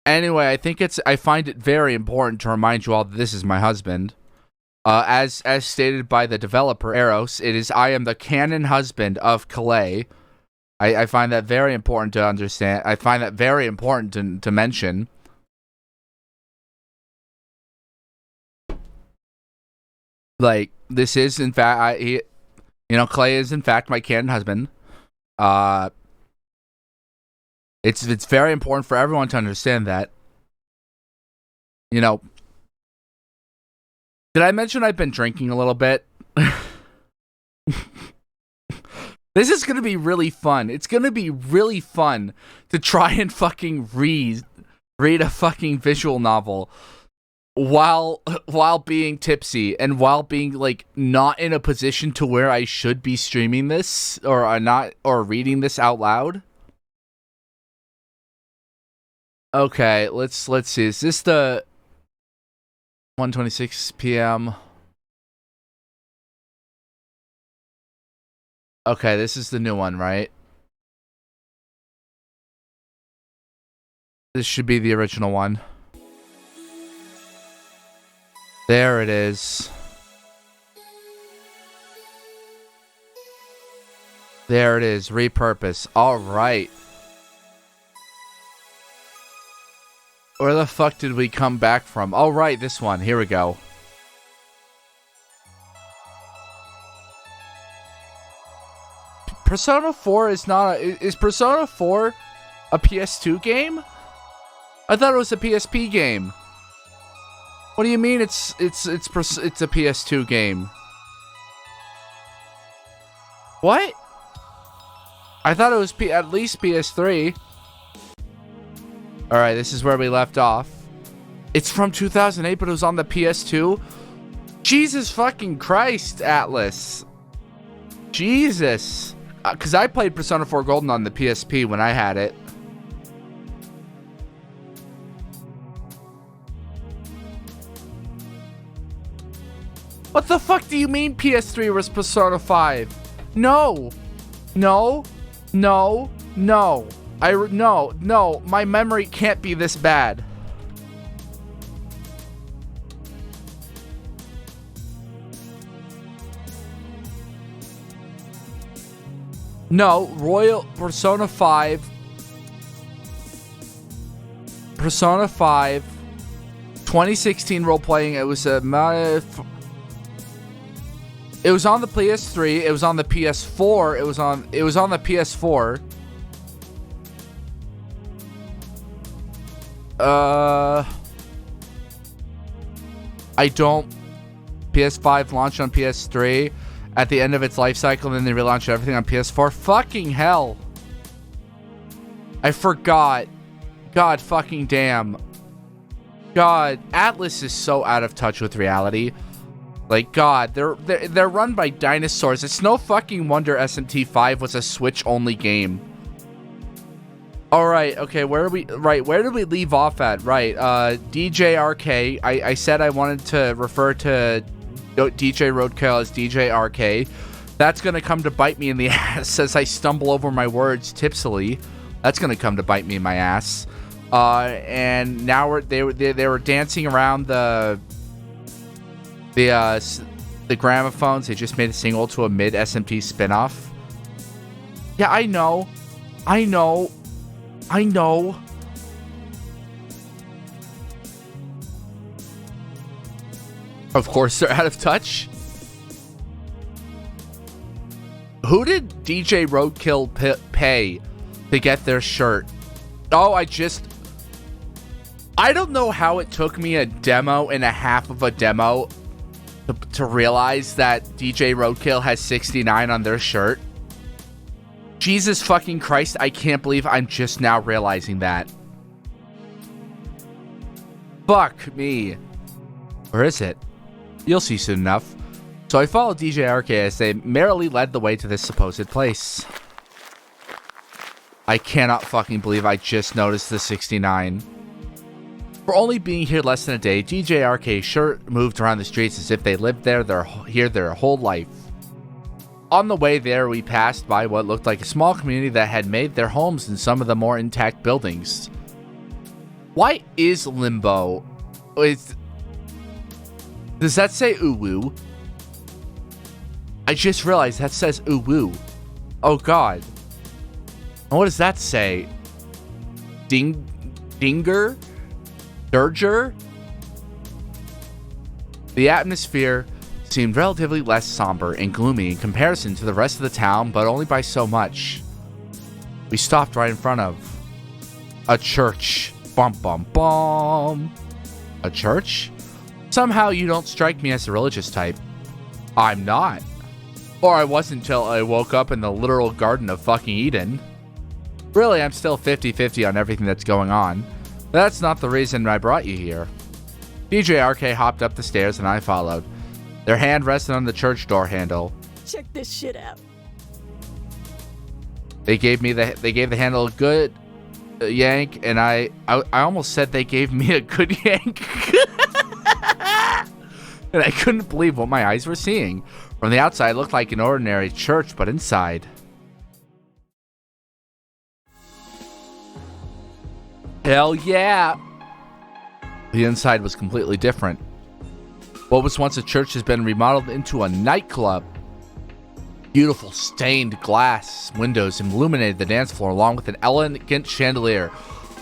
Anyway, I find it very important to remind you all that this is my husband. As stated by the developer Eros, I am the canon husband of Calais. I find that very important to understand. I find that very important to mention. Like, this is in fact, Clay is in fact my canon husband. It's very important for everyone to understand that. Did I mention I've been drinking a little bit? This is gonna be really fun. It's gonna be really fun to try and fucking read a fucking visual novel while being tipsy and while being like not in a position to where I should be streaming this or reading this out loud. Okay, let's see. Is this the 1:26 p.m.? Okay, this is the new one, right? This should be the original one. There it is. There it is. Repurpose. All right. Where the fuck did we come back from? Oh, right, this one. Here we go. Persona 4 is not is Persona 4 a PS2 game? I thought it was a PSP game. What do you mean it's a PS2 game? What? I thought it was at least PS3. Alright, this is where we left off. It's from 2008, but it was on the PS2? Jesus fucking Christ, Atlas. Jesus. Because I played Persona 4 Golden on the PSP when I had it. What the fuck do you mean PS3 was Persona 5? No. No. No. No. No. My memory can't be this bad. No. Royal Persona 5. Persona 5. 2016 role-playing. It was It was on the PS3. It was on the PS4. It was on the PS4. I don't. PS5 launched on PS3 at the end of its life cycle, and then they relaunched everything on PS4. Fucking hell. I forgot. God fucking damn. God, Atlas is so out of touch with reality. Like, God, they're run by dinosaurs. It's no fucking wonder SMT5 was a Switch-only game. Alright, okay, where did we leave off at? Right, DJ RK. I said I wanted to refer to DJ Roadkill as DJ RK. That's gonna come to bite me in the ass as I stumble over my words tipsily. That's gonna come to bite me in my ass. And now they were dancing around the gramophones. They just made a single to a mid SMT spinoff. Yeah, I know. Of course they're out of touch. Who did DJ Roadkill pay to get their shirt? Oh, I don't know how it took me a demo and a half of a demo to realize that DJ Roadkill has 69 on their shirt. Jesus fucking Christ, I can't believe I'm just now realizing that. Fuck me. Where is it? You'll see soon enough. So I followed DJ RK as they merrily led the way to this supposed place. I cannot fucking believe I just noticed the 69. For only being here less than a day, DJ RK sure moved around the streets as if they lived their whole life. On the way there, we passed by what looked like a small community that had made their homes in some of the more intact buildings. Why is limbo? Does that say uwu? I just realized that says uwu. Oh god. And what does that say? Dinger? Dirger? The atmosphere seemed relatively less somber and gloomy in comparison to the rest of the town, but only by so much. We stopped right in front of a church. Bum bum bum. A church? Somehow you don't strike me as the religious type. I'm not. Or I wasn't until I woke up in the literal Garden of fucking Eden. Really, I'm still 50-50 on everything that's going on. That's not the reason I brought you here. DJ RK hopped up the stairs and I followed. Their hand rested on the church door handle. Check this shit out. They gave the handle a good yank, and I almost said they gave me a good yank. And I couldn't believe what my eyes were seeing. From the outside, it looked like an ordinary church, but inside... Hell yeah! The inside was completely different. What was once a church has been remodeled into a nightclub. Beautiful stained glass windows illuminated the dance floor along with an elegant chandelier,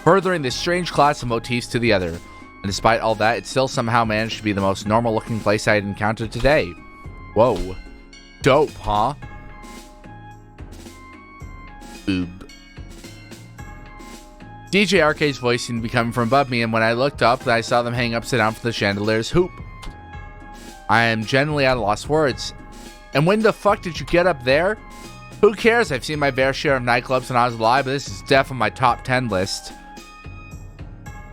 furthering this strange class of motifs to the other. And despite all that, it still somehow managed to be the most normal looking place I had encountered today. Whoa. Dope, huh? Boob. DJ RK's voice seemed to be coming from above me, and when I looked up, I saw them hang upside down from the chandelier's hoop. I am genuinely at a lost words. And when the fuck did you get up there? Who cares? I've seen my fair share of nightclubs when I was alive, but this is definitely my top 10 list.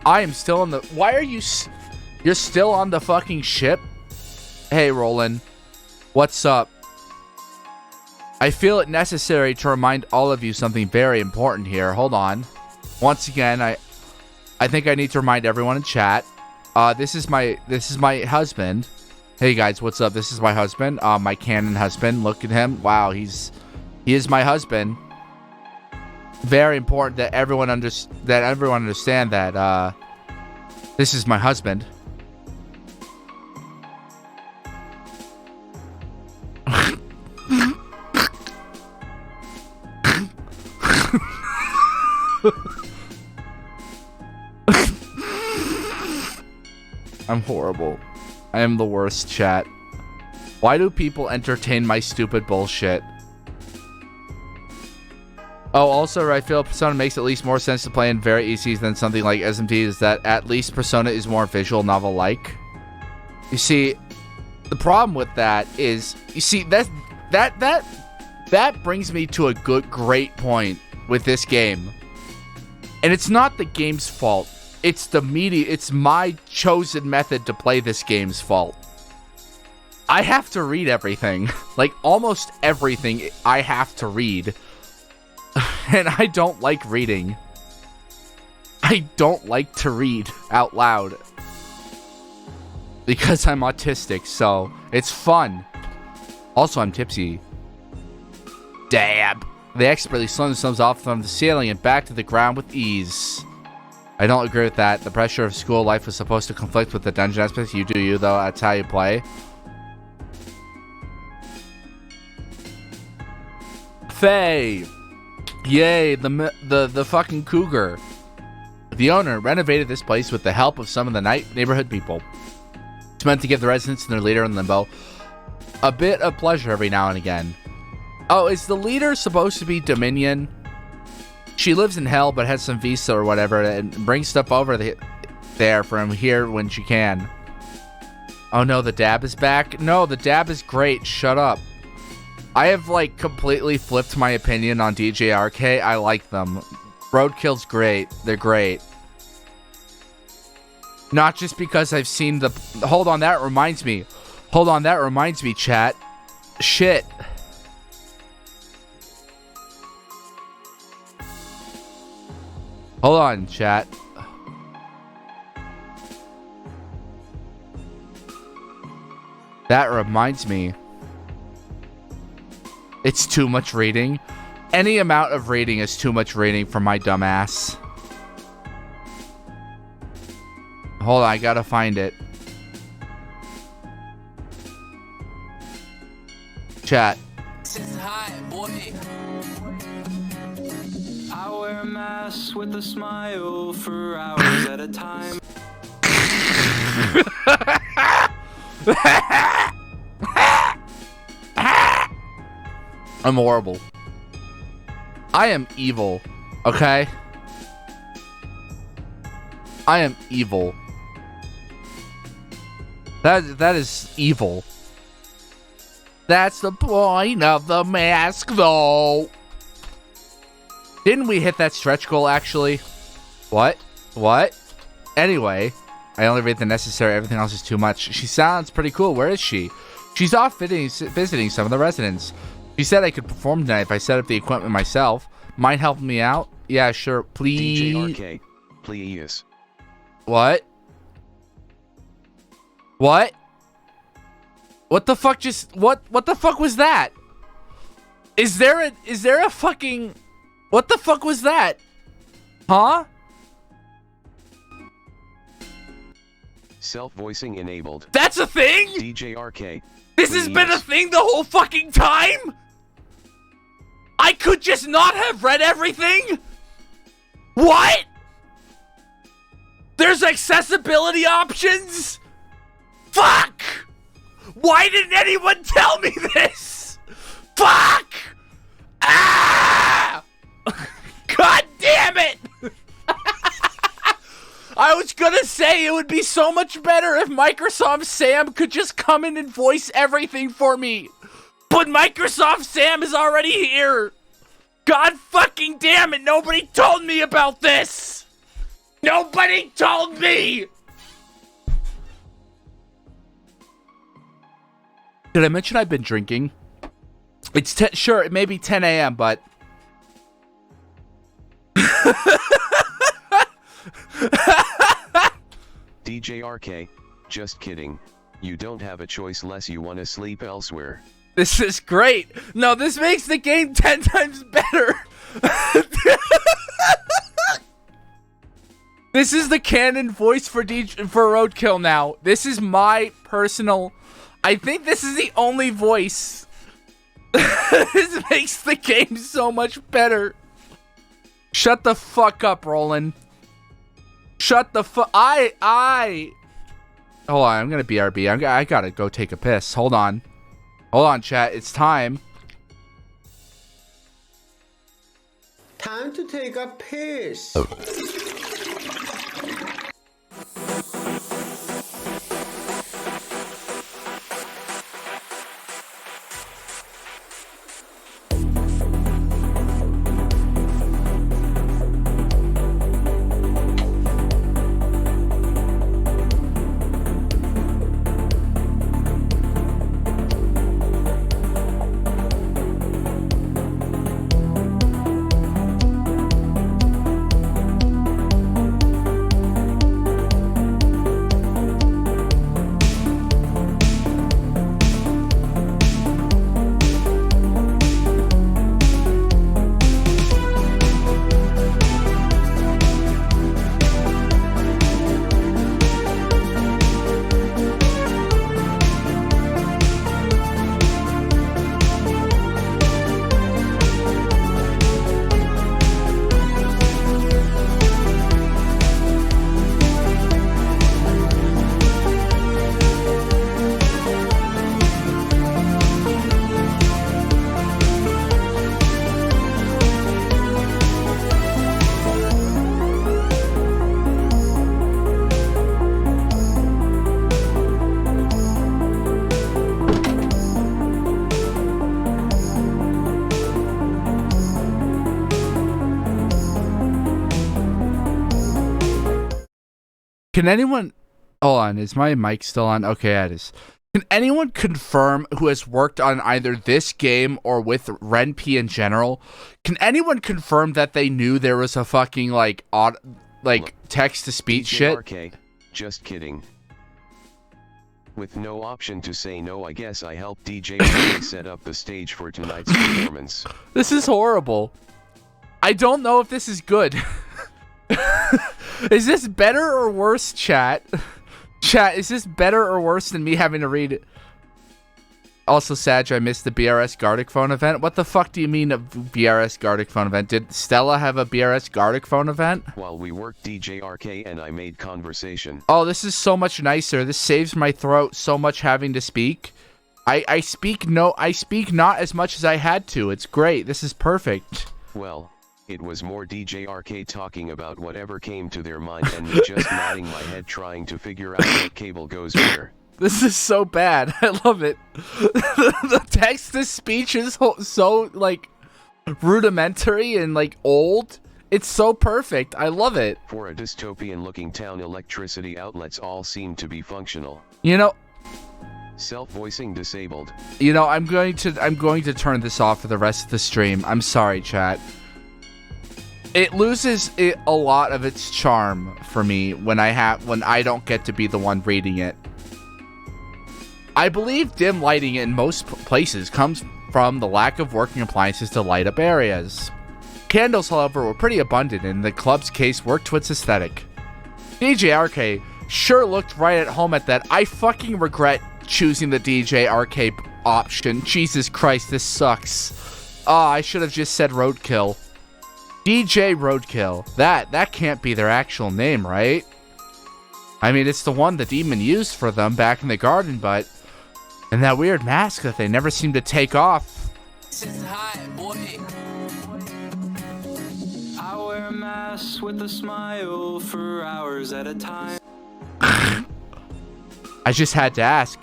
I am still on the... Why are you... You're still on the fucking ship? Hey, Roland. What's up? I feel it necessary to remind all of you something very important here. Hold on. Once again, I think I need to remind everyone in chat. This is my husband. Hey guys, what's up? This is my husband. My canon husband. Look at him. Wow, he is my husband. Very important that everyone understand that this is my husband. I'm horrible. I am the worst, chat. Why do people entertain my stupid bullshit? Oh, also, I feel Persona makes at least more sense to play in very easy than something like SMT, is that at least Persona is more visual novel-like. You see, the problem with that is, you see, that brings me to a great point with this game. And it's not the game's fault. It's the media. It's my chosen method to play this game's fault. I have to read everything. Like, almost everything I have to read. And I don't like reading. I don't like to read out loud. Because I'm autistic, so it's fun. Also, I'm tipsy. Dab. They expertly slung themselves off from the ceiling and back to the ground with ease. I don't agree with that. The pressure of school life was supposed to conflict with the dungeon aspect. You do you, though. That's how you play. Faye. Yay, the fucking cougar. The owner renovated this place with the help of some of the neighborhood people. It's meant to give the residents and their leader in Limbo a bit of pleasure every now and again. Oh, is the leader supposed to be Dominion? She lives in hell but has some visa or whatever and brings stuff over there from here when she can. Oh no, the dab is back? No, the dab is great. Shut up. I have like completely flipped my opinion on DJ RK. I like them. Roadkill's great. They're great. Not just because I've seen the... Hold on, that reminds me. Hold on, that reminds me, chat. Shit. Hold on, chat. That reminds me. It's too much reading. Any amount of reading is too much reading for my dumb ass. Hold on, I gotta find it. Chat. Hi, boy. I wear a mask with a smile for hours at a time. I'm horrible. I am evil. Okay? I am evil. That is evil. That's the point of the mask, though. Didn't we hit that stretch goal, actually? What? Anyway, I only read the necessary. Everything else is too much. She sounds pretty cool. Where is she? She's off visiting some of the residents. She said I could perform tonight if I set up the equipment myself. Mind helping me out? Yeah, sure. Please. DJ RK, please. What? What? What the fuck just... What the fuck was that? Is there a fucking... What the fuck was that? Huh? Self-voicing enabled. That's a thing? DJ RK. This has been a thing the whole fucking time? I could just not have read everything? What? There's accessibility options? Fuck! Why didn't anyone tell me this? Fuck! Ah! God damn it! I was gonna say it would be so much better if Microsoft Sam could just come in and voice everything for me. But Microsoft Sam is already here. God fucking damn it, nobody told me about this. Nobody told me. Did I mention I've been drinking? It's sure, it may be 10 a.m., but... DJ RK, just kidding. You don't have a choice unless you want to sleep elsewhere. This is great. No, this makes the game 10 times better. This is the canon voice for Roadkill now. This is my personal... I think this is the only voice. This makes the game so much better. Shut the fuck up, Roland. Shut the fuck... Hold on, I'm gonna BRB. I gotta go take a piss. Hold on. Hold on, chat. It's time. Time to take a piss. Can anyone... Hold on, is my mic still on? Okay, it is. Can anyone confirm who has worked on either this game or with RenP in general? Can anyone confirm that they knew there was a fucking, like text-to-speech shit? RK, just kidding. With no option to say no, I guess I helped DJ RK set up the stage for tonight's performance. This is horrible. I don't know if this is good. Is this better or worse, chat? Chat, is this better or worse than me having to read it? Also, Sag, I missed the BRS Gardic phone event. What the fuck do you mean a BRS Gardic phone event? Did Stella have a BRS Gardic phone event? While we worked DJ RK and I made conversation. Oh, this is so much nicer. This saves my throat so much having to speak. I speak not as much as I had to. It's great. This is perfect. Well, it was more DJ RK talking about whatever came to their mind and me just nodding my head trying to figure out what cable goes where. This is so bad. I love it. The text-to-speech is so, like, rudimentary and, like, old. It's so perfect. I love it. For a dystopian-looking town, electricity outlets all seem to be functional. You know... Self-voicing disabled. You know, I'm going to turn this off for the rest of the stream. I'm sorry, chat. It loses a lot of its charm for me when I don't get to be the one reading it. I believe dim lighting in most places comes from the lack of working appliances to light up areas. Candles, however, were pretty abundant, and in the club's case worked to its aesthetic. DJ RK sure looked right at home at that. I fucking regret choosing the DJ RK option. Jesus Christ, this sucks. I should have just said Roadkill. DJ Roadkill. That can't be their actual name, right? I mean, it's the one the demon used for them back in the garden, but... And that weird mask that they never seem to take off. I wear a mask with a smile for hours at a time. I just had to ask.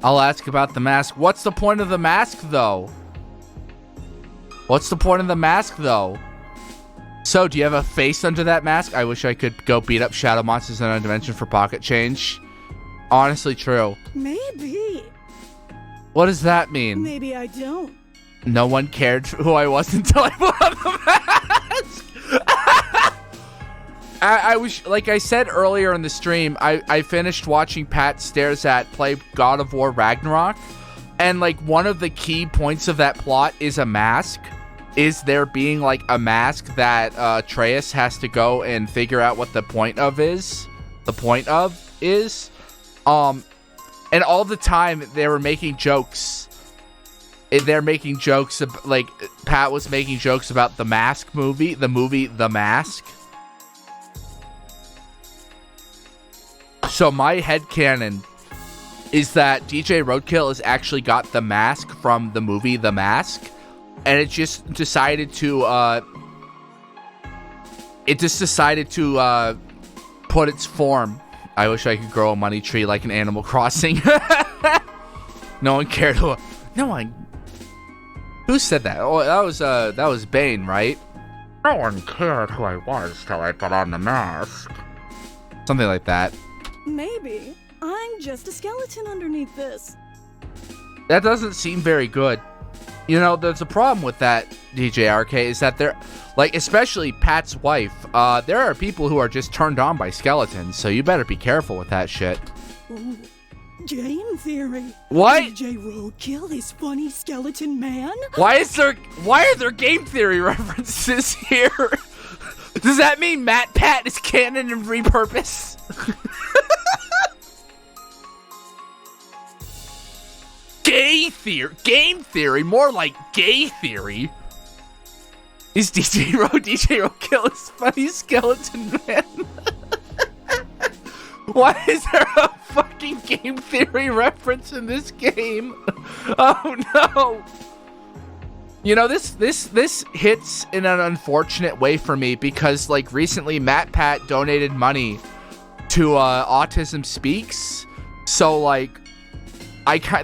I'll ask about the mask. What's the point of the mask, though? What's the point of the mask, though? So, do you have a face under that mask? I wish I could go beat up shadow monsters in another dimension for pocket change. Honestly true. Maybe. What does that mean? Maybe I don't. No one cared who I was until I put on the mask. I was, like I said earlier in the stream, I finished watching Pat Stares At play God of War Ragnarok. And, like, one of the key points of that plot is a mask. Is there being, like, a mask that Atreus has to go and figure out what the point of is? The point of is? And all the time they were making jokes. They're making jokes, like, Pat was making jokes about the Mask movie. The movie The Mask. So my headcanon is that DJ Roadkill has actually got the mask from the movie The Mask. And it just decided to, put its form. I wish I could grow a money tree like an Animal Crossing. No one cared who... No one... Who said that? Oh, that was Bane, right? No one cared who I was till I put on the mask. Something like that. Maybe. I'm just a skeleton underneath this. That doesn't seem very good. You know, there's a problem with that, DJ RK, is that there, like, especially Pat's wife, there are people who are just turned on by skeletons, so you better be careful with that shit. Ooh. Game theory. What? DJ Roadkill is funny skeleton man? Why are there game theory references here? Does that mean Matt Pat is canon in Repurpose? Game theory, more like gay theory. Is DJ Roadkill is funny skeleton man? Why is there a fucking game theory reference in this game? Oh no! You know, this hits in an unfortunate way for me because, like, recently Matt Pat donated money to Autism Speaks, so, like,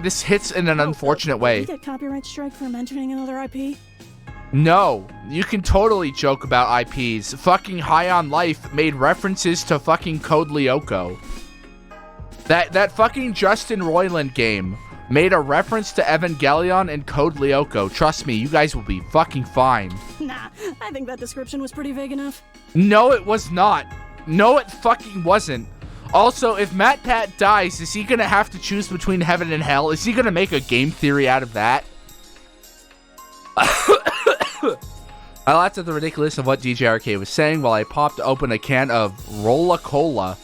this hits in an unfortunate way. Did we get copyright strike for mentioning another IP? No, you can totally joke about IPs. Fucking High on Life made references to fucking Code Lyoko. That fucking Justin Roiland game made a reference to Evangelion and Code Lyoko. Trust me, you guys will be fucking fine. Nah, I think that description was pretty vague enough. No, it was not. No, it fucking wasn't. Also, if Matt Pat dies, is he gonna have to choose between heaven and hell? Is he gonna make a game theory out of that? I laughed at the ridiculousness of what DJ Arcade was saying while I popped open a can of Rolla-Cola.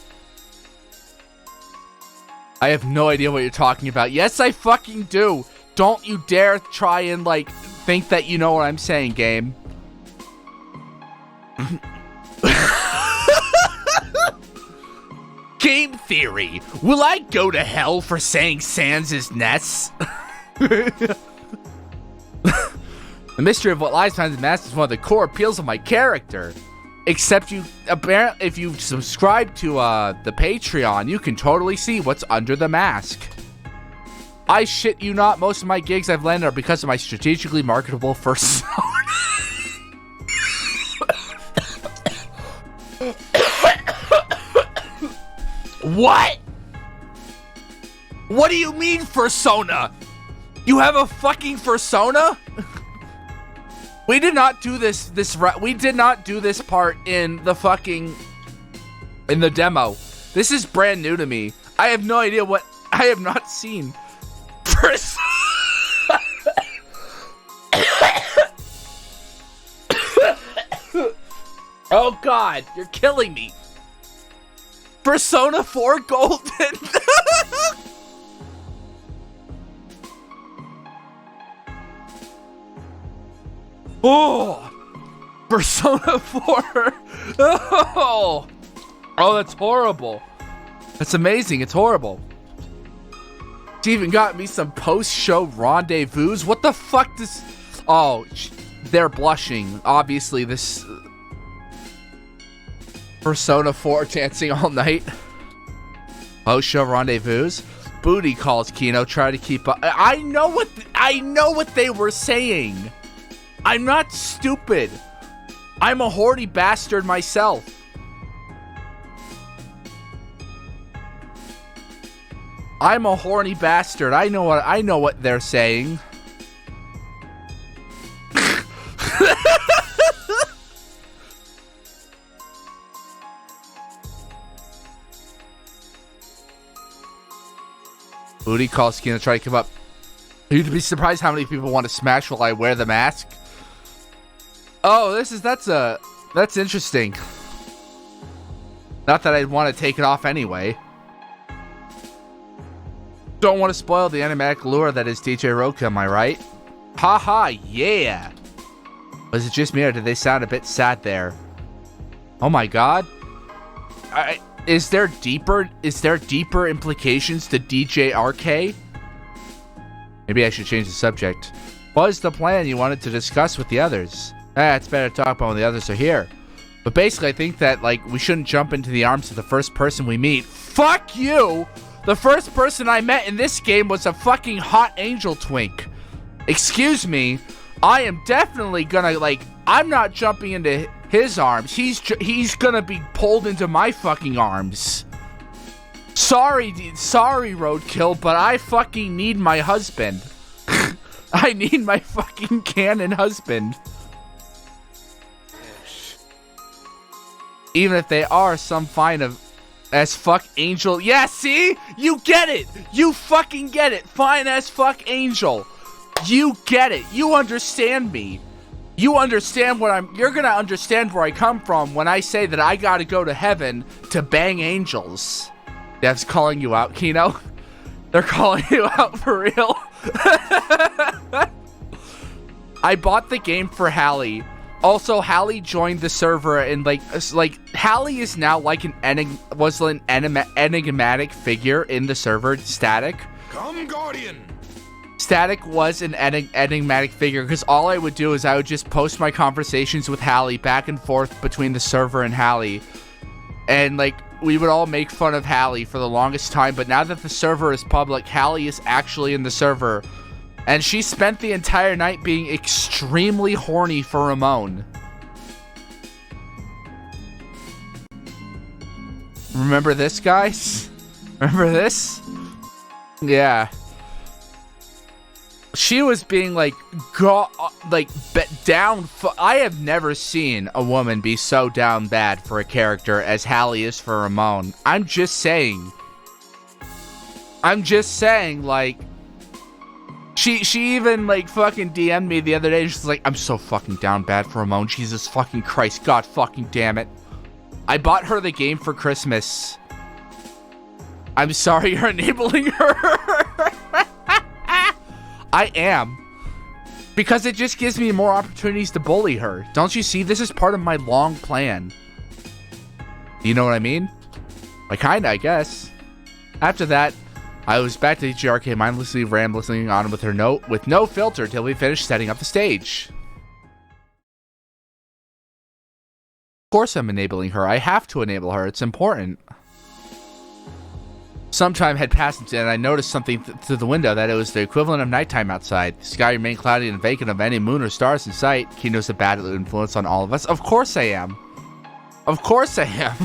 I have no idea what you're talking about. Yes, I fucking do. Don't you dare try and, like, think that you know what I'm saying, game. Game theory. Will I go to hell for saying Sans is Ness? The mystery of what lies behind the mask is one of the core appeals of my character. Except you, apparently, if you subscribe to the Patreon, you can totally see what's under the mask. I shit you not, most of my gigs I've landed are because of my strategically marketable persona. What? What do you mean persona? You have a fucking persona? We did not do this we did not do this part in the demo. This is brand new to me. I have no idea what I have not seen. Oh god, you're killing me. Persona 4 Golden. Oh, Persona 4. Oh, that's horrible. That's amazing. It's horrible. She even got me some post-show rendezvous. What the fuck does... Oh, they're blushing. Obviously, this... Persona 4 dancing all night. Post-show rendezvous. Booty calls, Kino. Try to keep up. I know what they were saying. I'm not stupid. I'm a horny bastard myself. I'm a horny bastard. I know what they're saying. Booty calls Kino. Try to keep up. You'd be surprised how many people want to smash while I wear the mask. Oh, that's interesting. Not that I'd want to take it off anyway. Don't want to spoil the animatic lure that is DJ Roku, am I right? Haha, yeah. Was it just me or did they sound a bit sad there? Oh my god. Is there deeper implications to DJ RK? Maybe I should change the subject. What is the plan you wanted to discuss with the others? It's better to talk about when the others are here. But basically, I think that, like, we shouldn't jump into the arms of the first person we meet. Fuck you! The first person I met in this game was a fucking hot angel twink. Excuse me. I am definitely gonna, like, I'm not jumping into his arms. He's gonna be pulled into my fucking arms. Sorry, Roadkill, but I fucking need my husband. I need my fucking canon husband. Even if they are some fine of as fuck angel. Yeah, see? You get it. You fucking get it. Fine as fuck angel. You get it. You understand me. You understand you're gonna understand where I come from when I say that I gotta go to heaven to bang angels. Dev's calling you out, Kino. They're calling you out for real. I bought the game for Hallie. Also, Hallie joined the server and like Hallie is now like an enigmatic figure in the server. Static. Come, Guardian. Static was an enigmatic figure because all I would do is I would just post my conversations with Hallie back and forth between the server and Hallie, and like we would all make fun of Hallie for the longest time. But now that the server is public, Hallie is actually in the server. And she spent the entire night being extremely horny for Ramon. Remember this, guys? Remember this? Yeah. She was being like, down. I have never seen a woman be so down bad for a character as Hallie is for Ramon. I'm just saying, like, She even like fucking DM'd me the other day. She's like, I'm so fucking down bad for Ramon. Jesus fucking Christ. God fucking damn it. I bought her the game for Christmas. I'm sorry you're enabling her. I am. Because it just gives me more opportunities to bully her. Don't you see? This is part of my long plan. You know what I mean? Like, kinda, I guess. After that, I was back to DJRK, mindlessly rambling on with her note with no filter till we finished setting up the stage. Of course I'm enabling her. I have to enable her. It's important. Some time had passed and I noticed something through the window that it was the equivalent of nighttime outside. The sky remained cloudy and vacant of any moon or stars in sight. Kino's a bad influence on all of us. Of course I am. Of course I am.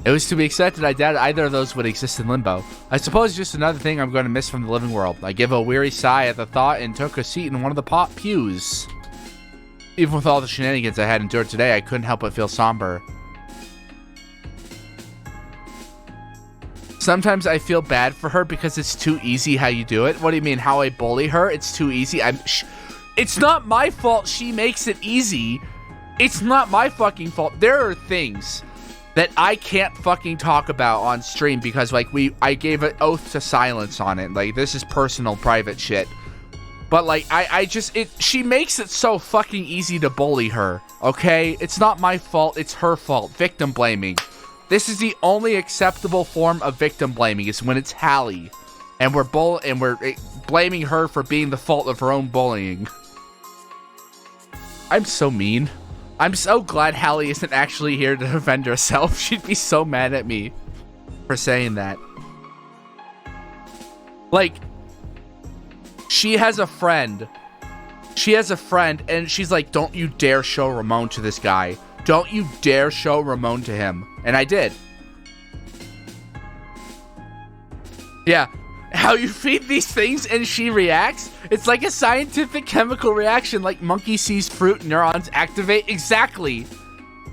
It was to be expected. I doubted either of those would exist in limbo. I suppose just another thing I'm going to miss from the living world. I gave a weary sigh at the thought and took a seat in one of the pews. Even with all the shenanigans I had endured today, I couldn't help but feel somber. Sometimes I feel bad for her because it's too easy how you do it. What do you mean? How I bully her? It's too easy. It's not my fault she makes it easy. It's not my fucking fault. There are things that I can't fucking talk about on stream because like I gave an oath to silence on it. Like this is personal, private shit. But like she makes it so fucking easy to bully her. Okay? It's not my fault. It's her fault. Victim blaming. This is the only acceptable form of victim blaming is when it's Hallie, and we're blaming her for being the fault of her own bullying. I'm so mean. I'm so glad Hallie isn't actually here to defend herself. She'd be so mad at me for saying that. Like, she has a friend. She has a friend, and she's like, don't you dare show Ramon to this guy. Don't you dare show Ramon to him. And I did. Yeah. How you feed these things and she reacts? It's like a scientific chemical reaction, like monkey sees fruit, neurons activate. Exactly.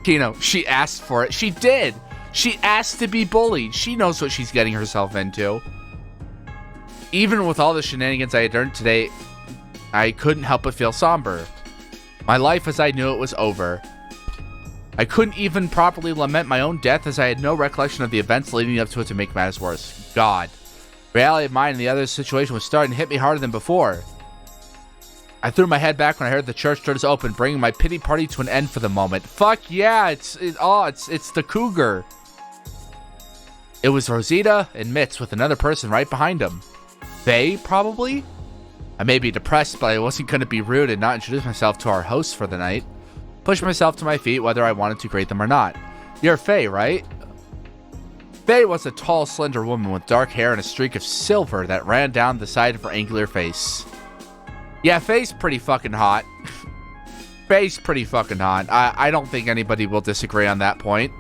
Kino, she asked for it. She did. She asked to be bullied. She knows what she's getting herself into. Even with all the shenanigans I had earned today, I couldn't help but feel somber. My life as I knew it was over. I couldn't even properly lament my own death as I had no recollection of the events leading up to it to make matters worse. God. Reality of mine and the other situation was starting to hit me harder than before. I threw my head back when I heard the church doors open, bringing my pity party to an end for the moment. Fuck yeah, it's the cougar. It was Rosita and Mitz with another person right behind him. They, probably? I may be depressed, but I wasn't going to be rude and not introduce myself to our hosts for the night. Pushed myself to my feet whether I wanted to greet them or not. You're Faye, right? Faye was a tall, slender woman with dark hair and a streak of silver that ran down the side of her angular face. Yeah, Faye's pretty fucking hot. Faye's pretty fucking hot. I don't think anybody will disagree on that point.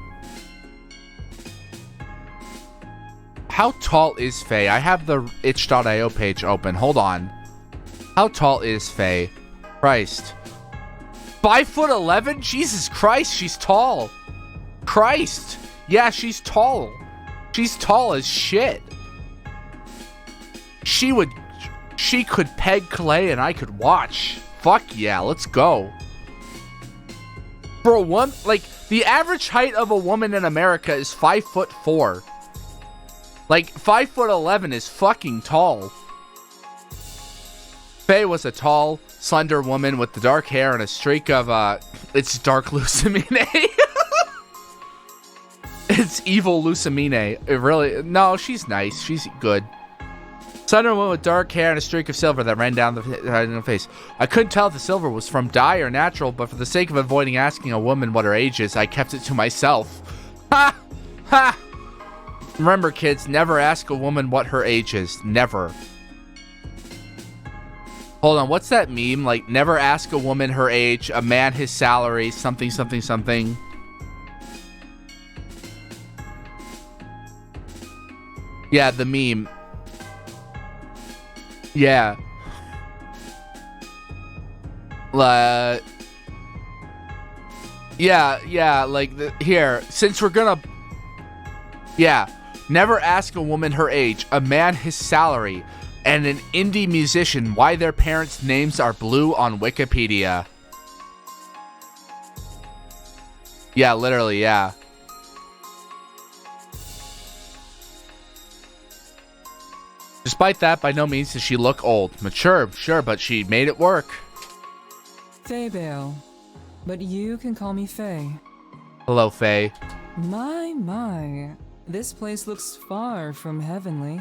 How tall is Faye? I have the itch.io page open. Hold on. How tall is Faye? Christ. 5'11"? Jesus Christ, she's tall. Christ. Yeah, she's tall. She's tall as shit. She could peg Clay and I could watch. Fuck yeah, let's go. For a woman, like, the average height of a woman in America is 5'4". Like, 5'11" is fucking tall. Faye was a tall, slender woman with the dark hair and a streak of, it's dark Lucamine. It's evil Lucamine. It really, no, she's nice. She's good. Slender woman with dark hair and a streak of silver that ran down the face. I couldn't tell if the silver was from dye or natural, but for the sake of avoiding asking a woman what her age is, I kept it to myself. Ha! Ha! Remember, kids, never ask a woman what her age is. Never. Hold on, what's that meme? Like, never ask a woman her age, a man his salary, something, something, something. Yeah, the meme. Yeah. Yeah, like, here, since we're gonna... Yeah, never ask a woman her age, a man his salary, and an indie musician. Why their parents' names are blue on Wikipedia. Yeah, literally, yeah. Despite that, by no means does she look old. Mature, sure, but she made it work. Faye Bale. But you can call me Faye. Hello, Faye. My. This place looks far from heavenly.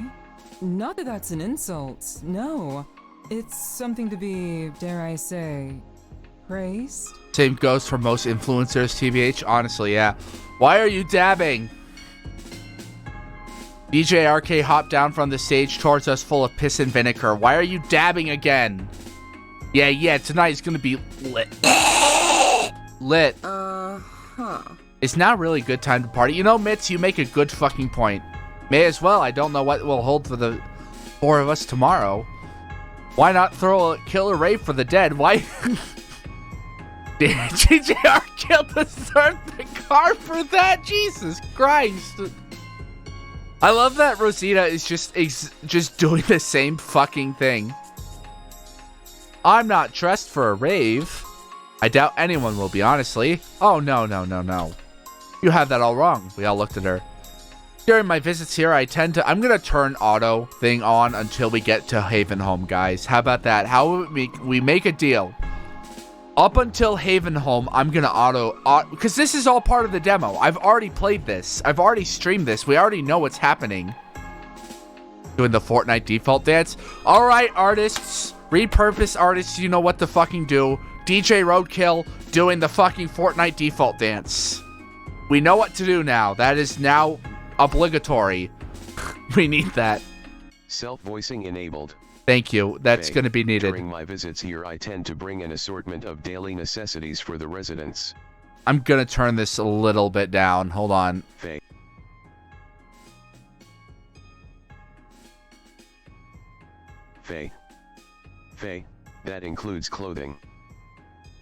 Not that that's an insult, no. It's something to be, dare I say, praised? Same goes for most influencers, TBH. Honestly, yeah. Why are you dabbing? DJ RK hopped down from the stage towards us full of piss and vinegar. Why are you dabbing again? Yeah, tonight's gonna be lit. Lit. It's now really a good time to party. You know, Mitz, you make a good fucking point. May as well. I don't know what will hold for the 4 of us tomorrow. Why not throw a killer rave for the dead? Why? GJR killed the third car for that? Jesus Christ. I love that Rosita is just doing the same fucking thing. I'm not dressed for a rave. I doubt anyone will be, honestly. Oh, no. You have that all wrong. We all looked at her. During my visits here, I'm gonna turn auto thing on until we get to Haven Home, guys. How about that? How would we make a deal? Up until Haven Home, I'm gonna because this is all part of the demo. I've already played this. I've already streamed this. We already know what's happening. Doing the Fortnite default dance. All right, artists. Repurpose artists, you know what to fucking do. DJ Roadkill doing the fucking Fortnite default dance. We know what to do now. That is now obligatory. We need that. Self-voicing enabled. Thank you. That's going to be needed. During my visits here, I tend to bring an assortment of daily necessities for the residents. I'm going to turn this a little bit down. Hold on. Faye. Faye, that includes clothing.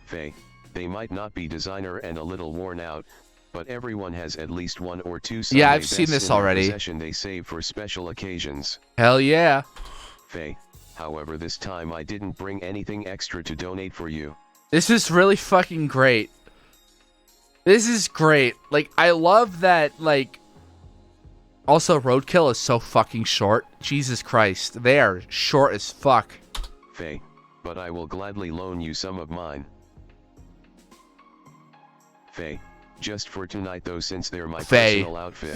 Faye, they might not be designer and a little worn out, but everyone has at least 1 or 2 Sunday yeah, I've seen this in their already. Possession they save for special occasions. Hell yeah. Faye, however, this time I didn't bring anything extra to donate for you. This is really fucking great. This is great. Like, I love that, like... Also, Roadkill is so fucking short. Jesus Christ. They are short as fuck. Faye, but I will gladly loan you some of mine. Faye, just for tonight though, since they're my personal outfits.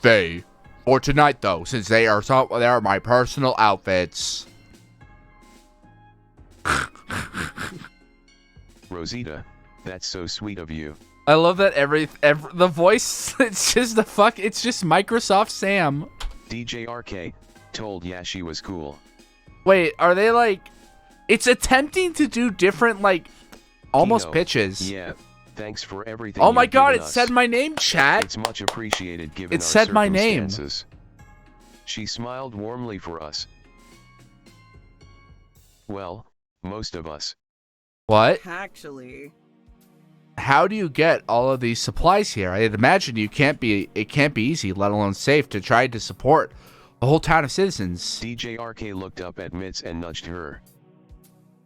Faye. For tonight though, since they are my personal outfits. Rosita, that's so sweet of you. I love that the voice, it's just Microsoft Sam. DJ RK, told yeah she was cool. Wait, are they like... It's attempting to do different, like, almost Tino, pitches. Yeah, thanks for everything. Oh my god, given it us. said my name, chat. It's much appreciated given It our said my name. circumstances. She smiled warmly for us. Well, most of us. What? Actually. How do you get all of these supplies here? I'd imagine it can't be easy, let alone safe, to try to support a whole town of citizens. DJ RK looked up at Mitz and nudged her.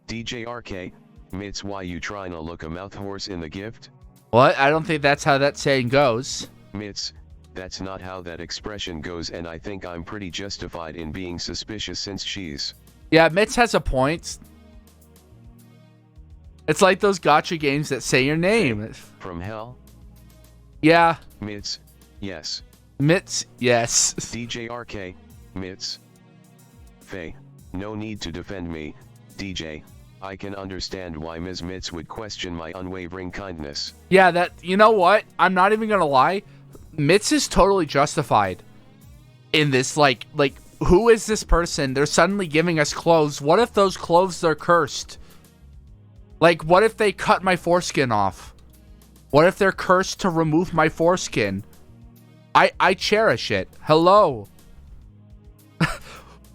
DJ RK, Mitz, why you trying to look a mouth horse in the gift? What? I don't think that's how that saying goes. Mitz, that's not how that expression goes, and I think I'm pretty justified in being suspicious since she's... Yeah, Mitz has a point. It's like those gacha games that say your name. From hell? Yeah. Mitz, yes. Mitz, yes. DJ RK, Mitz. Faye, no need to defend me, DJ. I can understand why Ms. Mitz would question my unwavering kindness. Yeah, you know what? I'm not even gonna lie. Mitz is totally justified in this, like, who is this person? They're suddenly giving us clothes. What if those clothes are cursed? Like, what if they cut my foreskin off? What if they're cursed to remove my foreskin? I cherish it. Hello.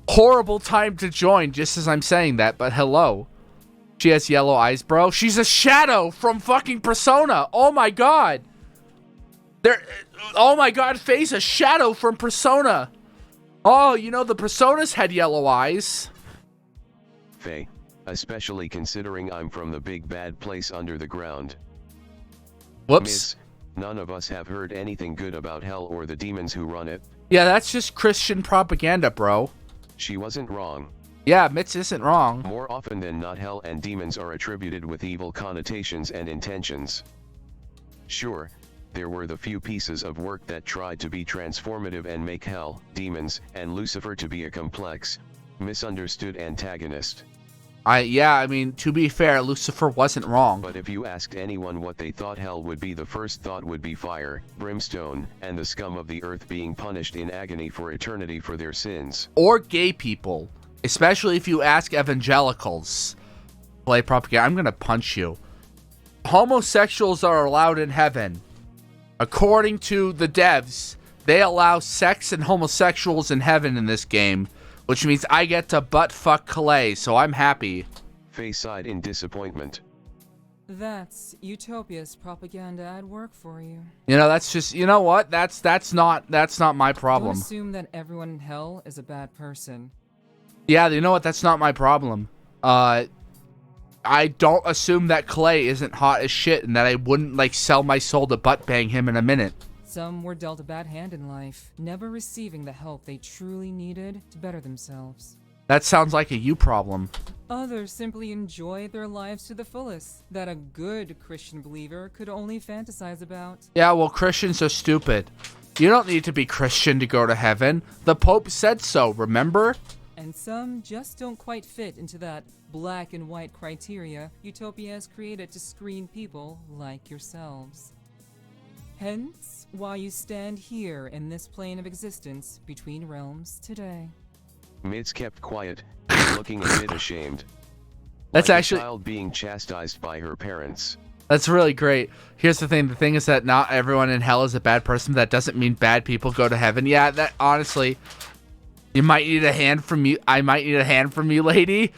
Horrible time to join, just as I'm saying that, but hello. She has yellow eyes, bro. She's a shadow from fucking Persona. Oh my god. Oh my god, Faye's a shadow from Persona. Oh, you know, the Personas had yellow eyes. Faye, especially considering I'm from the big bad place under the ground. Whoops. Miss, none of us have heard anything good about hell or the demons who run it. Yeah, that's just Christian propaganda, bro. She wasn't wrong. Yeah, Mitz isn't wrong. More often than not, hell and demons are attributed with evil connotations and intentions. Sure, there were the few pieces of work that tried to be transformative and make hell, demons, and Lucifer to be a complex, misunderstood antagonist. I mean, to be fair, Lucifer wasn't wrong. But if you asked anyone what they thought hell would be, the first thought would be fire, brimstone, and the scum of the earth being punished in agony for eternity for their sins. Or gay people. Especially if you ask evangelicals. Play propaganda. I'm gonna punch you. Homosexuals are allowed in heaven. According to the devs, they allow sex and homosexuals in heaven in this game, which means I get to butt fuck Calais, so I'm happy. Faye sighed in disappointment. That's Utopia's propaganda at work for you. You know, that's just, you know what? That's not my Don't problem. assume that everyone in hell is a bad person. Yeah, you know what? That's not my problem. I don't assume that Calais isn't hot as shit and that I wouldn't, like, sell my soul to butt bang him in a minute. Some were dealt a bad hand in life, never receiving the help they truly needed to better themselves. That sounds like a you problem. Others simply enjoy their lives to the fullest, that a good Christian believer could only fantasize about. Yeah, well, Christians are stupid. You don't need to be Christian to go to heaven. The Pope said so, remember? And some just don't quite fit into that black and white criteria Utopia has created to screen people like yourselves. Hence, why you stand here in this plane of existence between realms today. Mitz kept quiet, looking a bit ashamed. That's like actually... a child being chastised by her parents. That's really great. Here's the thing. The thing is that not everyone in hell is a bad person. That doesn't mean bad people go to heaven. Yeah, that honestly... You might need a hand from you. I might need a hand from you, lady.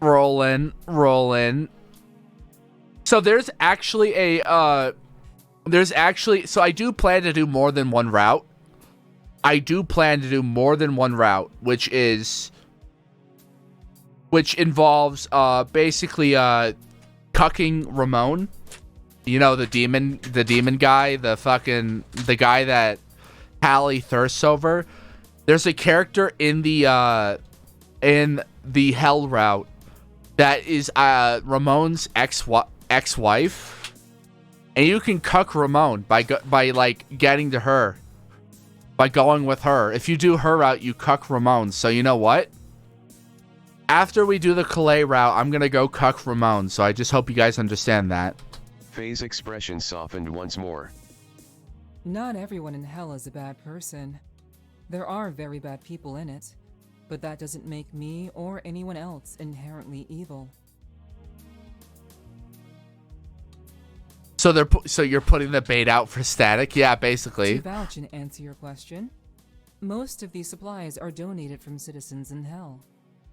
Roll in. So there's actually a... So I do plan to do more than one route. Which involves basically cucking Ramon. You know, the demon guy, the guy that Hallie thirsts over. There's a character in the hell route that is Ramon's ex-wife, and you can cuck Ramon by like getting to her, by going with her. If you do her route, you cuck Ramon. So you know what? After we do the Calais route, I'm gonna go cuck Ramon. So I just hope you guys understand that. Faye's expression softened once more. Not everyone in hell is a bad person. There are very bad people in it, but that doesn't make me or anyone else inherently evil. So you're putting the bait out for Static? Yeah, basically. To vouch and answer your question, most of these supplies are donated from citizens in hell.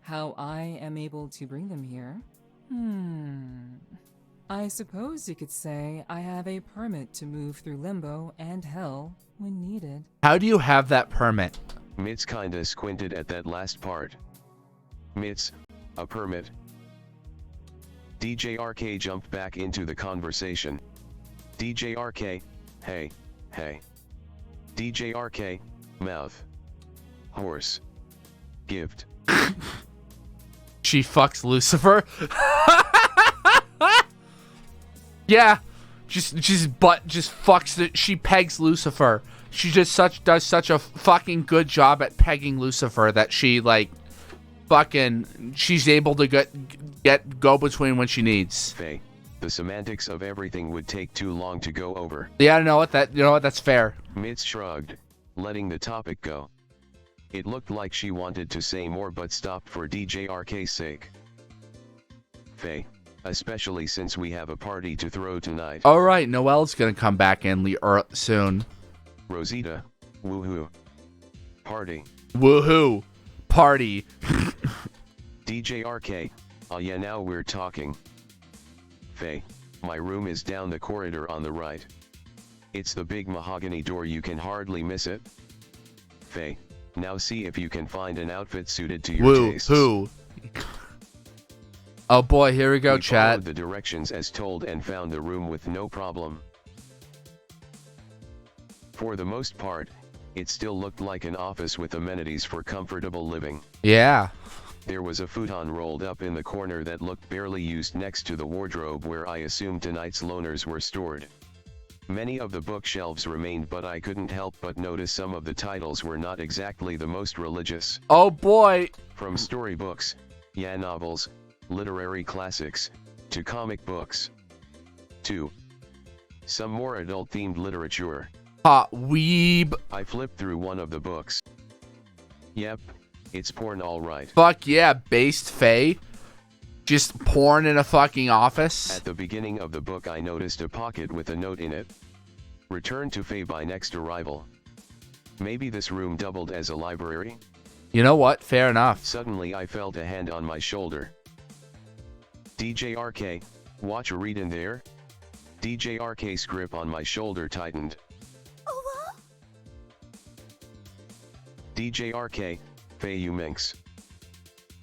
How I am able to bring them here? I suppose you could say I have a permit to move through limbo and hell when needed. How do you have that permit? Mitz kinda squinted at that last part. Mitz, a permit? DJ RK jumped back into the conversation. DJ RK, hey. DJ RK, mouth. Horse. Gift. She fucks Lucifer? Yeah. She pegs Lucifer. She just does such a fucking good job at pegging Lucifer that she like she's able to go between when she needs. Faye, the semantics of everything would take too long to go over. Yeah, you know what, that's fair. Mitz shrugged, letting the topic go. It looked like she wanted to say more but stopped for DJ RK's sake. Faye, especially since we have a party to throw tonight. Alright, Noelle's gonna come back in soon. Rosita, woohoo. Party. Woohoo. Party. DJ RK, oh yeah, now we're talking. Faye, my room is down the corridor on the right. It's the big mahogany door, you can hardly miss it. Faye, Now see if you can find an outfit suited to your Woo, tastes. who? Oh boy, here we go, We chat. followed the directions as told and found the room with no problem. For the most part, it still looked like an office with amenities for comfortable living. Yeah. There was a futon rolled up in the corner that looked barely used next to the wardrobe where I assumed tonight's loners were stored. Many of the bookshelves remained, but I couldn't help but notice some of the titles were not exactly the most religious. Oh boy. From storybooks, novels, literary classics, to comic books. 2. Some more adult-themed literature. Hot weeb. I flipped through one of the books. Yep, it's porn all right. Fuck yeah, based Faye. Just porn in a fucking office. At the beginning of the book I noticed a pocket with a note in it. Return to Faye by next arrival. Maybe this room doubled as a library? You know what? Fair enough. Suddenly I felt a hand on my shoulder. DJ RK, watch a read in there? DJ RK's grip on my shoulder tightened. Oh, DJ RK, Faye you minx.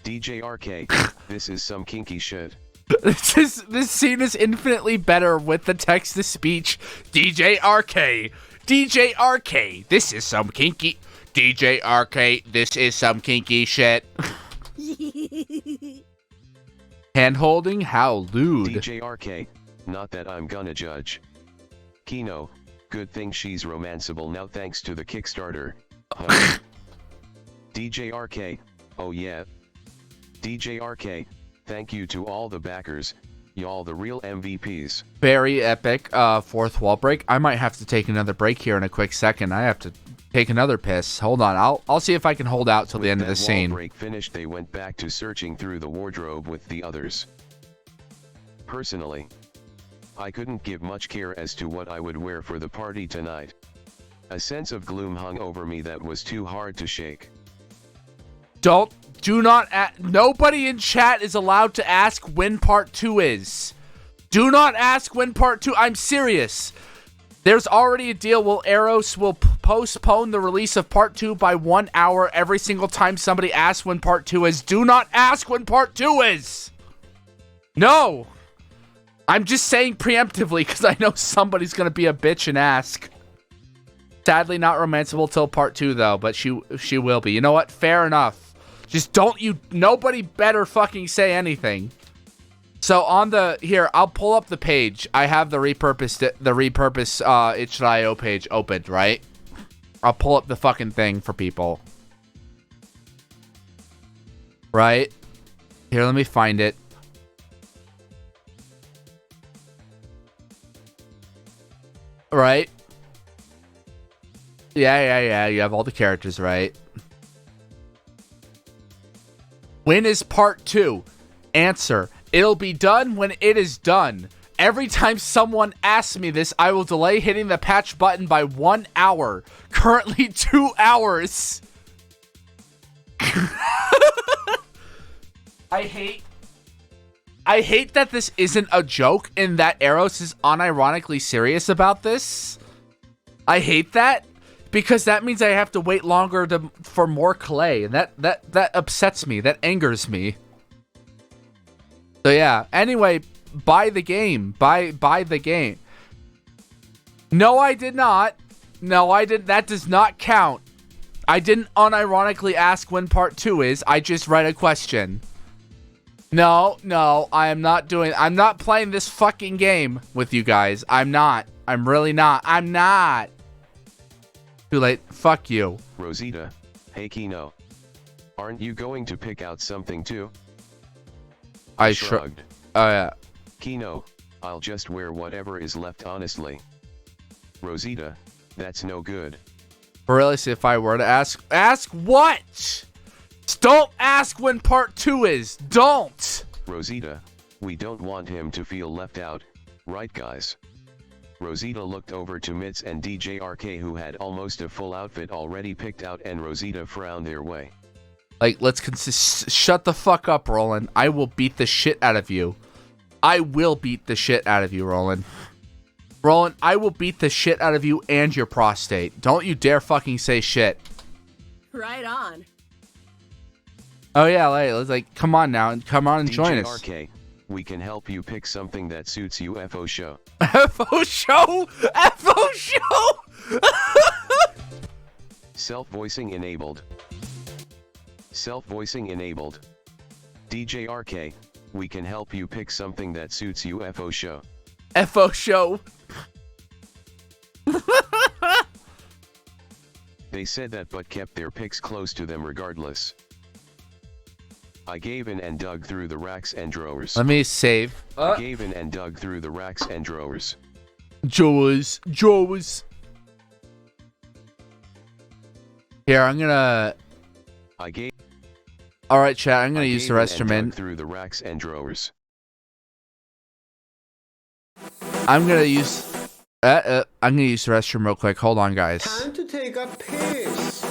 DJ RK, this is some kinky shit. This scene is infinitely better with the text-to-speech. DJ RK. DJ RK. This is some kinky. DJ RK. This is some kinky shit. Hand holding? How lewd. DJ RK, not that I'm gonna judge. Kino, good thing she's romanceable now thanks to the Kickstarter. Huh. DJ RK, oh yeah. DJ RK, thank you to all the backers, y'all the real MVPs. Very epic. Fourth wall break. I might have to take another break here in a quick second. I have to take another piss. Hold on. I'll see if I can hold out till the end of the scene. When break finished, they went back to searching through the wardrobe with the others. Personally, I couldn't give much care as to what I would wear for the party tonight. A sense of gloom hung over me that was too hard to shake. Nobody in chat is allowed to ask when part 2 is. Do not ask when part 2. I'm serious. There's already a deal where Eros will postpone the release of part 2 by 1 hour every single time somebody asks when part 2 is. Do not ask when part 2 is. No. I'm just saying preemptively because I know somebody's going to be a bitch and ask. Sadly not romanceable till part 2 though, but she will be. You know what? Fair enough. Just nobody better fucking say anything. So here, I'll pull up the page. I have the Repurpose itch.io page opened, right? I'll pull up the fucking thing for people. Right? Here, let me find it. Right? Yeah, you have all the characters, right? When is part 2? Answer. It'll be done when it is done. Every time someone asks me this, I will delay hitting the patch button by 1 hour. Currently 2 hours. I hate that this isn't a joke and that Eros is unironically serious about this. I hate that. Because that means I have to wait longer for more clay, and that upsets me. That angers me. So yeah. Anyway, buy the game. Buy the game. No, I did not. No, I did. That does not count. I didn't unironically ask when part 2 is. I just read a question. No, I am not doing. I'm not playing this fucking game with you guys. I'm not. I'm really not. I'm not. Too late. Fuck you. Rosita, hey Kino. Aren't you going to pick out something too? I shrugged. Oh yeah. Kino, I'll just wear whatever is left honestly. Rosita, that's no good. Really, see if I were to ask what? Don't ask when part 2 is. Don't. Rosita, we don't want him to feel left out, right guys? Rosita looked over to Mitz and DJ RK who had almost a full outfit already picked out, and Rosita frowned their way. Like, shut the fuck up, Roland. I will beat the shit out of you. I will beat the shit out of you, Roland. Roland, I will beat the shit out of you and your prostate. Don't you dare fucking say shit. Right on. Oh yeah, like come on now and come on and join us. DJRK, we can help you pick something that suits UFO show. FO show. FO show. Self-voicing enabled. Self-voicing enabled. DJRK, we can help you pick something that suits UFO show. FO show. They said that but kept their picks close to them regardless. I gave in and dug through the racks and drawers. Let me save. I gave in and dug through the racks and drawers. Drawers. Here, I'm gonna. I gave. All right, chat. I'm gonna I use the gave in restroom and in. dug through the racks and drawers. I'm gonna use. I'm gonna use the restroom real quick. Hold on, guys. Time to take a piss.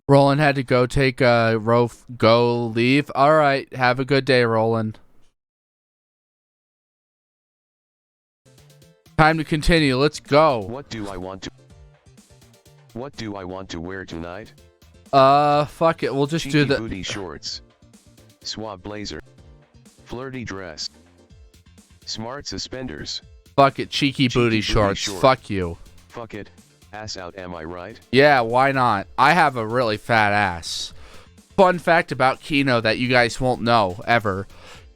Roland had to go take a go leave. All right, have a good day, Roland. Time to continue. Let's go. What do I want to wear tonight? Fuck it. We'll just Cheeky do the booty shorts. Swab blazer. Flirty dress. Smart suspenders. fuck it. Cheeky Cheeky booty booty shorts. short. Fuck you. Fuck it. Ass out, am I right? Yeah, why not? I have a really fat ass. Fun fact about Kino that you guys won't know ever.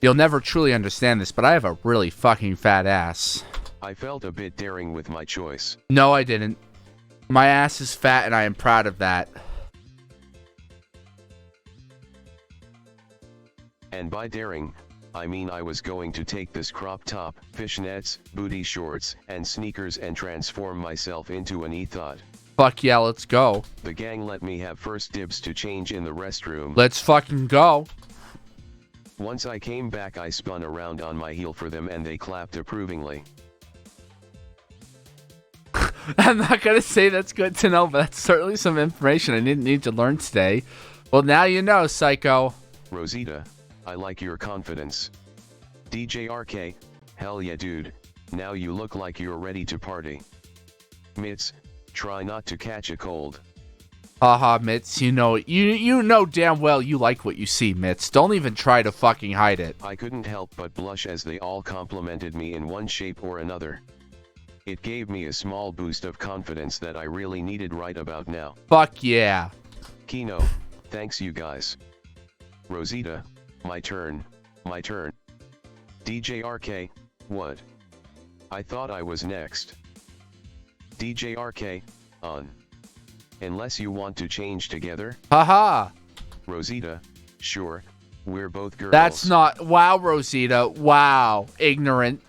You'll never truly understand this, but I have a really fucking fat ass. I felt a bit daring with my choice. No, I didn't. My ass is fat and I am proud of that. And by daring, I mean I was going to take this crop top, fishnets, booty shorts, and sneakers and transform myself into an ethot. Fuck yeah, let's go. The gang let me have first dibs to change in the restroom. Let's fucking go. Once I came back, I spun around on my heel for them and they clapped approvingly. I'm not gonna say that's good to know, but that's certainly some information I didn't need to learn today. Well, now you know, psycho. Rosita, I like your confidence. DJRK, hell yeah dude, now you look like you're ready to party. Mitz, try not to catch a cold. Haha, Mitz, you know damn well you like what you see, Mitz. Don't even try to fucking hide it. I couldn't help but blush as they all complimented me in one shape or another. It gave me a small boost of confidence that I really needed right about now. Fuck yeah. Kino, thanks you guys. Rosita, my turn. DJRK, what? I thought I was next. DJ RK, on. Unless you want to change together? Haha. Rosita, sure, we're both girls. That's not. Wow, Rosita. Wow. Ignorant.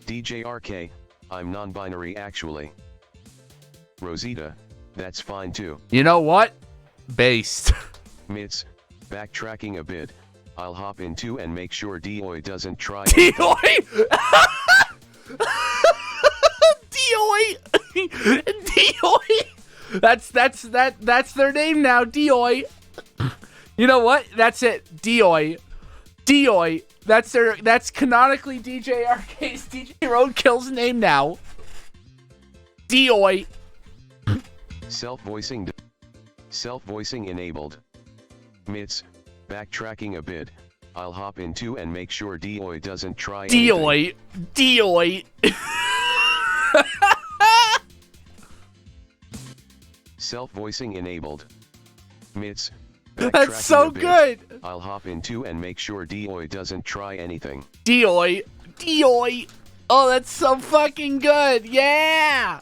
DJ RK, I'm non-binary actually. Rosita, that's fine too. You know what? Based. Mitz, backtracking a bit, I'll hop in too and make sure Doi doesn't try. Doi! Doi! Doi! That's their name now, Doi. You know what? That's it. Doi. Doi. That's canonically DJ RK's DJ Roadkill's name now. Doi. Self-voicing enabled. Mitz, backtracking a bit, I'll hop in too and make sure Doi doesn't try. Doi. Doi. Self-voicing enabled. Mitz, That's so good. I'll hop in too and make sure Doi doesn't try anything. Doi. Doi. Oh, that's so fucking good. Yeah.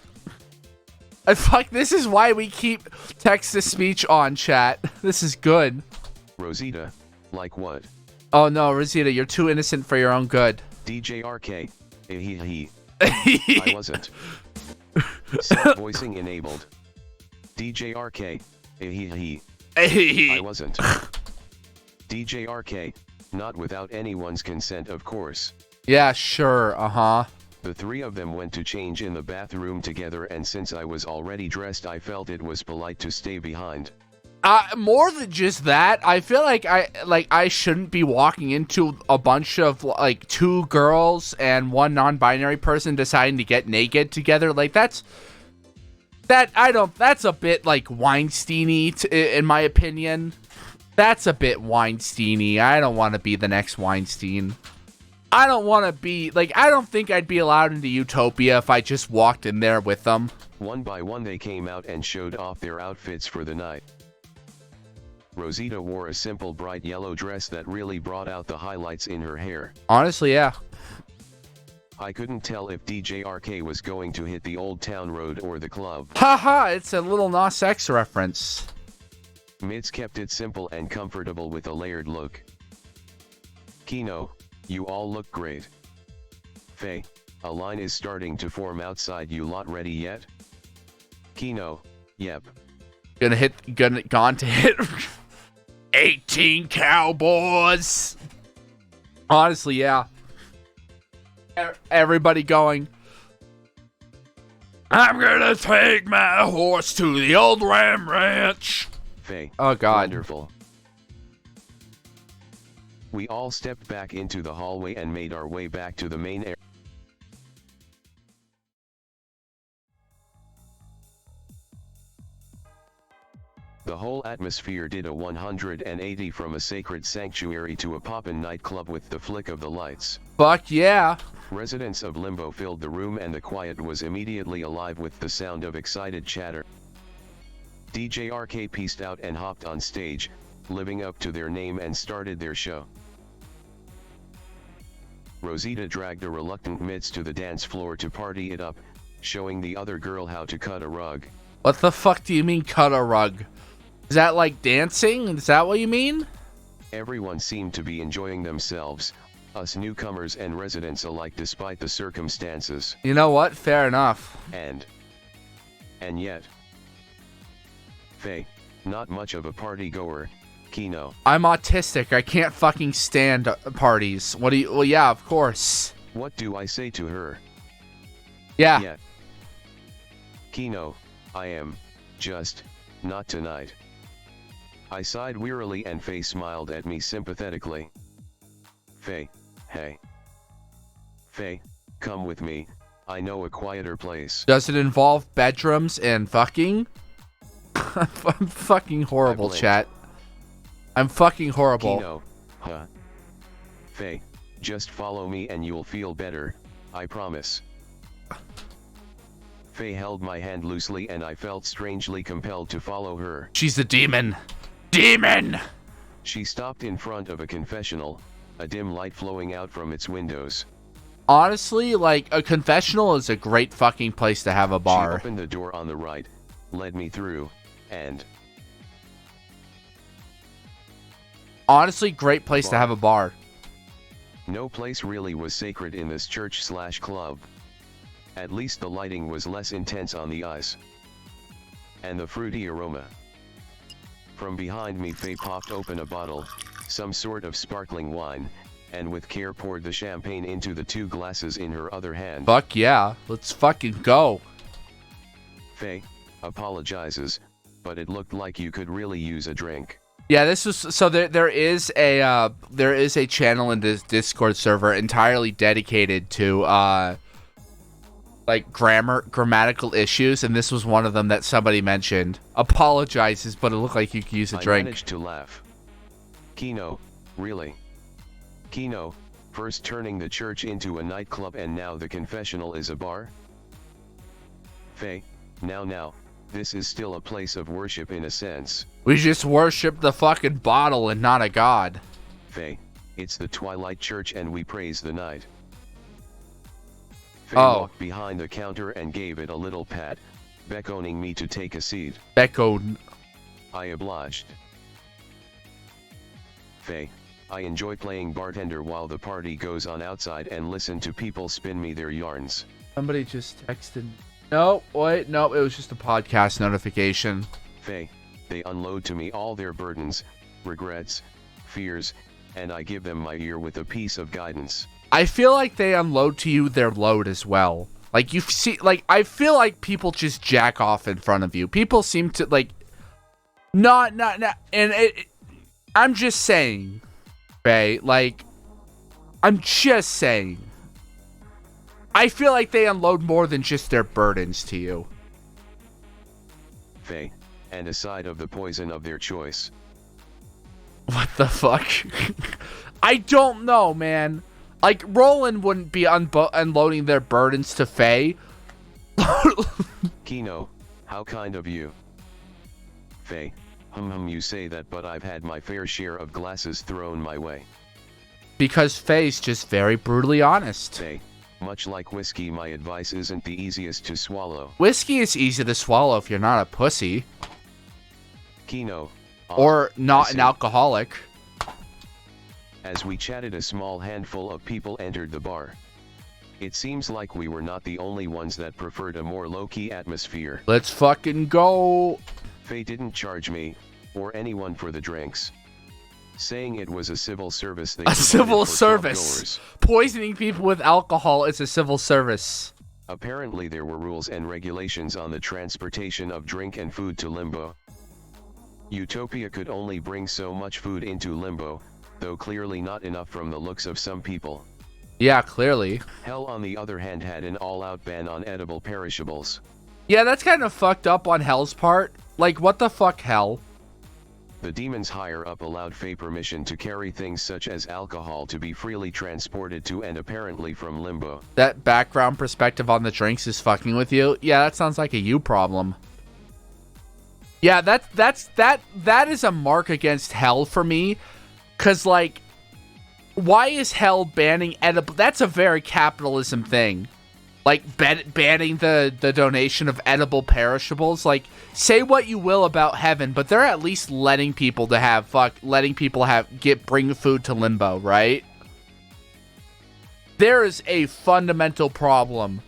Fuck, this is why we keep text-to-speech on, chat. This is good. Rosita, like what? Oh no, Rosita, you're too innocent for your own good. DJ RK, I wasn't. Self-voicing enabled. DJ RK, I wasn't. DJ RK, not without anyone's consent of course. Yeah, sure, uh-huh. The three of them went to change in the bathroom together, and since I was already dressed I felt it was polite to stay behind. More than just that, I feel like I shouldn't be walking into a bunch of like two girls and one non-binary person deciding to get naked together. Like that's a bit like Weinstein-y in my opinion. That's a bit Weinstein-y. I don't want to be the next Weinstein. I don't want to be like, I don't think I'd be allowed into Utopia if I just walked in there with them. One by one they came out and showed off their outfits for the night. Rosita wore a simple bright yellow dress that really brought out the highlights in her hair. Honestly, yeah. I couldn't tell if DJ RK was going to hit the Old Town Road or the club. Haha, it's a little Nas X reference. Mitz kept it simple and comfortable with a layered look. Kino, you all look great. Faye, a line is starting to form outside you lot, ready yet? Kino, yep. Gone to hit 18 Cowboys. Honestly, yeah. Everybody going, I'm gonna take my horse to the old Ram Ranch. Faye, oh god. Wonderful. We all stepped back into the hallway and made our way back to the main area. The whole atmosphere did a 180 from a sacred sanctuary to a poppin' nightclub with the flick of the lights. Fuck yeah. Residents of Limbo filled the room and the quiet was immediately alive with the sound of excited chatter. DJ RK pieced out and hopped on stage, living up to their name, and started their show. Rosita dragged a reluctant Mitz to the dance floor to party it up, showing the other girl how to cut a rug. What the fuck do you mean cut a rug? Is that like dancing? Is that what you mean? Everyone seemed to be enjoying themselves, us newcomers and residents alike, despite the circumstances. You know what? Fair enough. And yet, Faye, not much of a party goer. Kino. I'm autistic. I can't fucking stand parties. What do you... Well, yeah, of course. What do I say to her? Yeah. Yet. Kino, I am, just, not tonight. I sighed wearily and Faye smiled at me sympathetically. Faye, hey. Faye, come with me, I know a quieter place. Does it involve bedrooms and fucking? I'm fucking horrible, chat. I'm fucking horrible. Kino, huh? Faye, just follow me and you'll feel better, I promise. Faye held my hand loosely and I felt strangely compelled to follow her. She's a demon. Demon! She stopped in front of a confessional, a dim light flowing out from its windows. Honestly, like, a confessional is a great fucking place to have a She bar. opened the door on the right, led me through, and Honestly, great place to have a bar. no place really was sacred in this church/club. At least the lighting was less intense on the ice. And the fruity aroma. From behind me, Faye popped open a bottle, some sort of sparkling wine, and with care poured the champagne into the 2 glasses in her other hand. Fuck yeah. Let's fucking go. Faye apologizes, but it looked like you could really use a drink. Yeah, this was so there is a channel in this Discord server entirely dedicated to like grammatical issues, and this was one of them that somebody mentioned. Apologizes, but it looked like you could use a I drink. managed to laugh. Kino, really? Kino, first turning the church into a nightclub and now the confessional is a bar? Faye, now, this is still a place of worship in a sense. We just worship the fucking bottle and not a god. Faye, it's the Twilight Church and we praise the night. Faye Oh. walked behind the counter and gave it a little pat, beckoning me to take a seat. Becco. I obliged. Faye, I enjoy playing bartender while the party goes on outside and listen to people spin me their yarns. Somebody just texted. No, wait, no, it was just a podcast notification. Faye, they unload to me all their burdens, regrets, fears, and I give them my ear with a piece of guidance. I feel like they unload to you their load as well. Like, you see, like, I feel like people just jack off in front of you. People seem to, like, not, and I'm just saying, Faye, like, I'm just saying. I feel like they unload more than just their burdens to you. Faye, and a side of the poison of their choice. What the fuck? I don't know, man. Like, Roland wouldn't be unloading their burdens to Faye. Kino, how kind of you. Faye, you say that, but I've had my fair share of glasses thrown my way. Because Faye's just very brutally honest. Faye, much like whiskey, my advice isn't the easiest to swallow. Whiskey is easy to swallow if you're not a pussy. Kino, Or not an see. alcoholic. As we chatted, a small handful of people entered the bar. It seems like we were not the only ones that preferred a more low-key atmosphere. Let's fucking go. Faye didn't charge me, or anyone, for the drinks, saying it was a civil service they A provided civil for service. club-goers. Poisoning people with alcohol is a civil service. Apparently there were rules and regulations on the transportation of drink and food to Limbo. Utopia could only bring so much food into Limbo, though clearly not enough from the looks of some people. Yeah, clearly. Hell, on the other hand, had an all-out ban on edible perishables. Yeah, that's kind of fucked up on Hell's part. Like, what the fuck, Hell? The demons higher up allowed Faye permission to carry things such as alcohol to be freely transported to and apparently from Limbo. That background perspective on the drinks is fucking with you? Yeah, that sounds like a you problem. Yeah, that is a mark against Hell for me. Cause, like, why is Hell banning edible? That's a very capitalism thing. Like, banning the donation of edible perishables. Like, say what you will about Heaven, but they're at least letting people bring food to Limbo, right? There is a fundamental problem.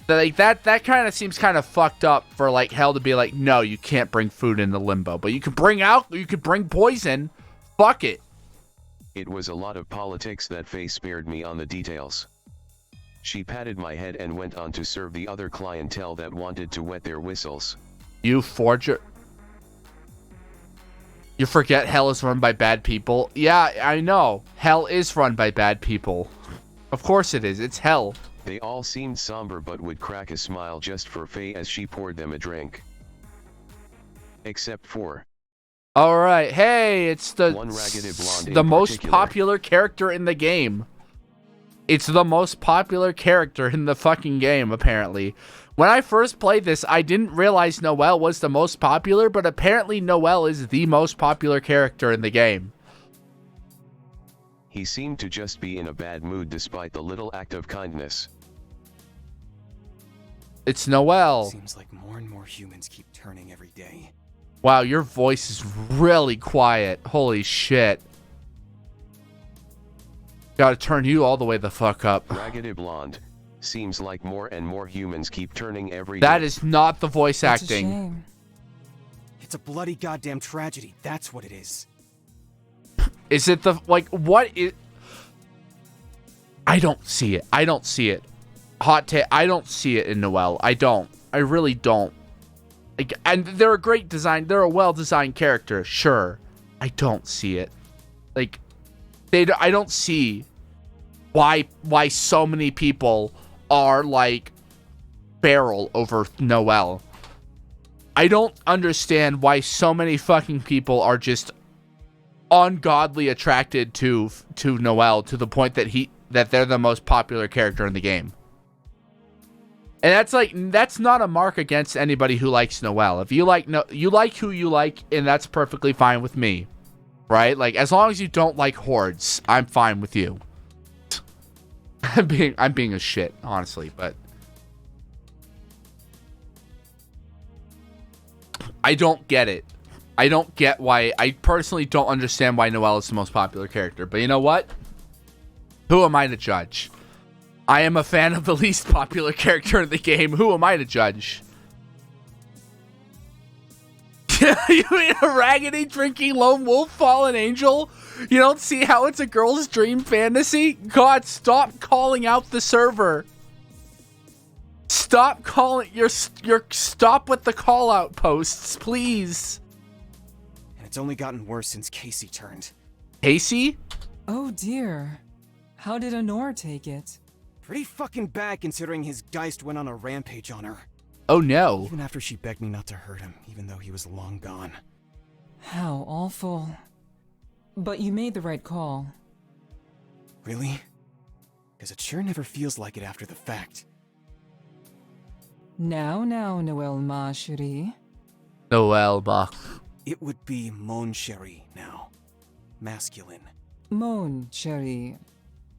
Like, that kind of seems kind of fucked up for, like, Hell to be like, no, you can't bring food into Limbo, but you can bring poison. Fuck it. It was a lot of politics that Faye spared me on the details. She patted my head and went on to serve the other clientele that wanted to wet their whistles. You forger. You forget Hell is run by bad people? Yeah, I know. Hell is run by bad people. Of course it is. It's Hell. They all seemed somber but would crack a smile just for Faye as she poured them a drink. Except for Alright, hey, it's one ragged blonde the in most particular. popular character in the game. It's the most popular character in the fucking game, apparently. When I first played this, I didn't realize Noelle was the most popular, but apparently Noelle is the most popular character in the game. He seemed to just be in a bad mood despite the little act of kindness. It's Noelle. Seems like more and more humans keep turning every day. Wow, your voice is really quiet. Holy shit. Gotta turn you all the way the fuck up. Raggedy blonde. Seems like more and more humans keep turning every day. That is not the voice It's a acting. shame. It's a bloody goddamn tragedy. That's what it is. Is it the, like, what is... I don't see it. I don't see it. Hot take. I don't see it in Noelle. I don't. I really don't. Like, and they're a great design. They're a well-designed character. Sure. I don't see it. Like, I don't see why so many people are, like, barrel over Noelle. I don't understand why so many fucking people are just ungodly attracted to Noelle to the point that they're the most popular character in the game. And that's not a mark against anybody who likes Noelle. If you like you like who you like, and that's perfectly fine with me. Right? Like, as long as you don't like hordes, I'm fine with you. I'm being a shit, honestly, but I don't get it. I don't get why. I personally don't understand why Noelle is the most popular character. But you know what? Who am I to judge? I am a fan of the least popular character in the game. Who am I to judge? You mean a raggedy drinking lone wolf fallen angel? You don't see how it's a girl's dream fantasy? God, stop calling out the server. Stop calling stop with the call out posts, please. And it's only gotten worse since Casey turned. Casey? Oh dear. How did Honor take it? Pretty fucking bad considering his Geist went on a rampage on her. Oh no. Even after she begged me not to hurt him, even though he was long gone. How awful. But you made the right call. Really? Because it sure never feels like it after the fact. Now, Noelle ma chérie. Noelle Bach. It would be Mon Chérie now. Masculine. Mon chérie.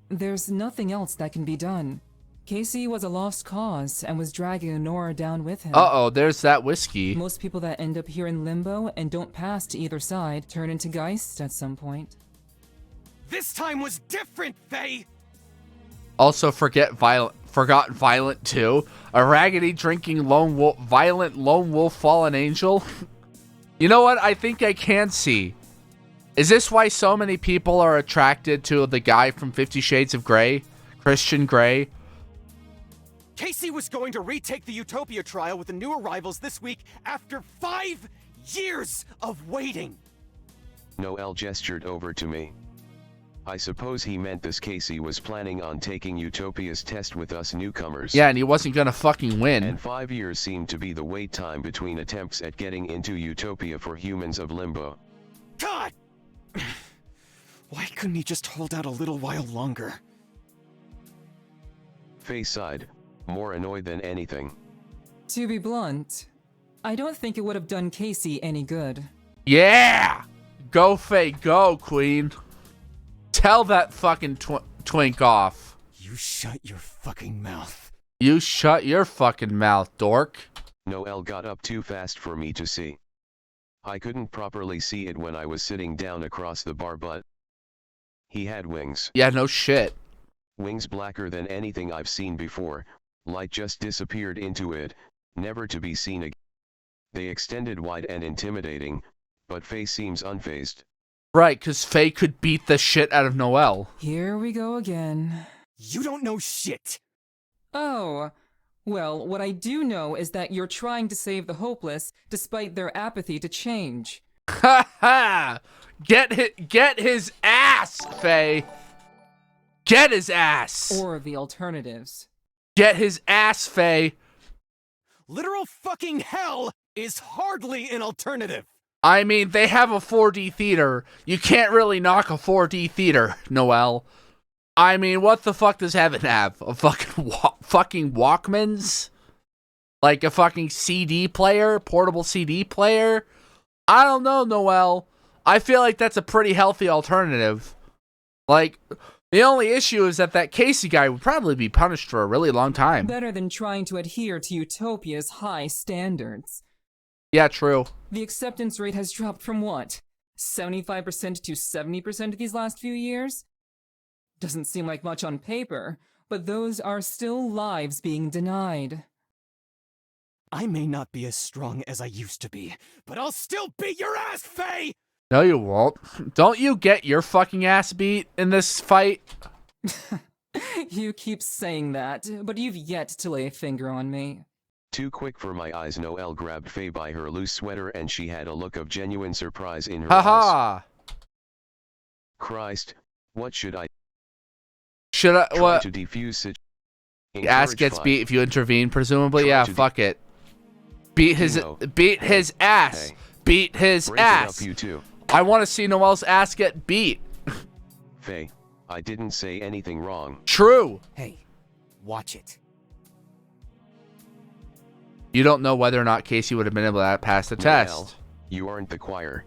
There's nothing else that can be done. Casey was a lost cause and was dragging Honor down with him. Uh-oh, there's that whiskey. Most people that end up here in limbo and don't pass to either side turn into Geist at some point. This time was different, Faye! Also, forgot Violent too. A raggedy drinking violent lone wolf fallen angel. You know what? I think I can see. Is this why so many people are attracted to the guy from 50 Shades of Grey? Christian Grey? Casey was going to retake the Utopia trial with the new arrivals this week after 5 years of waiting. Noelle gestured over to me. I suppose he meant this Casey was planning on taking Utopia's test with us newcomers. Yeah, and he wasn't gonna fucking win. And 5 years seemed to be the wait time between attempts at getting into Utopia for humans of Limbo. God! Why couldn't he just hold out a little while longer? Faye sighed, more annoyed than anything. To be blunt, I don't think it would have done Casey any good. Yeah! Go, Faye, go, queen. Tell that fucking twink off. You shut your fucking mouth. You shut your fucking mouth, dork. Noelle got up too fast for me to see. I couldn't properly see it when I was sitting down across the bar, but he had wings. Yeah, no shit. Wings blacker than anything I've seen before. Light just disappeared into it, never to be seen again. They extended wide and intimidating, but Faye seems unfazed. Right, because Faye could beat the shit out of Noelle. Here we go again. You don't know shit! Oh, well, what I do know is that you're trying to save the hopeless despite their apathy to change. Ha ha! Get his ass, Faye! Get his ass! Or the alternatives. Get his ass, Faye! Literal fucking hell is hardly an alternative! I mean, they have a 4D theater. You can't really knock a 4D theater, Noelle. I mean, what the fuck does heaven have? A fucking fucking Walkmans? Like a fucking CD player? Portable CD player? I don't know, Noelle. I feel like that's a pretty healthy alternative. Like, the only issue is that Casey guy would probably be punished for a really long time. Better than trying to adhere to Utopia's high standards. Yeah, true. The acceptance rate has dropped from what? 75% to 70% these last few years? Doesn't seem like much on paper, but those are still lives being denied. I may not be as strong as I used to be, but I'll still beat your ass, Faye! No, you won't. Don't you get your fucking ass beat in this fight? You keep saying that, but you've yet to lay a finger on me. Too quick for my eyes. Noelle grabbed Faye by her loose sweater and she had a look of genuine surprise in her eyes. Haha! Christ, what should I Should I, try what? to defuse it? Ass gets beat if you intervene, presumably? Try Yeah, to fuck it. Beat his ass! Hey. Beat his Break it ass! up, you two. I want to see Noelle's ass get beat. Faye, I didn't say anything wrong. True. Hey, watch it. You don't know whether or not Casey would have been able to pass the test. Noelle, you aren't the choir.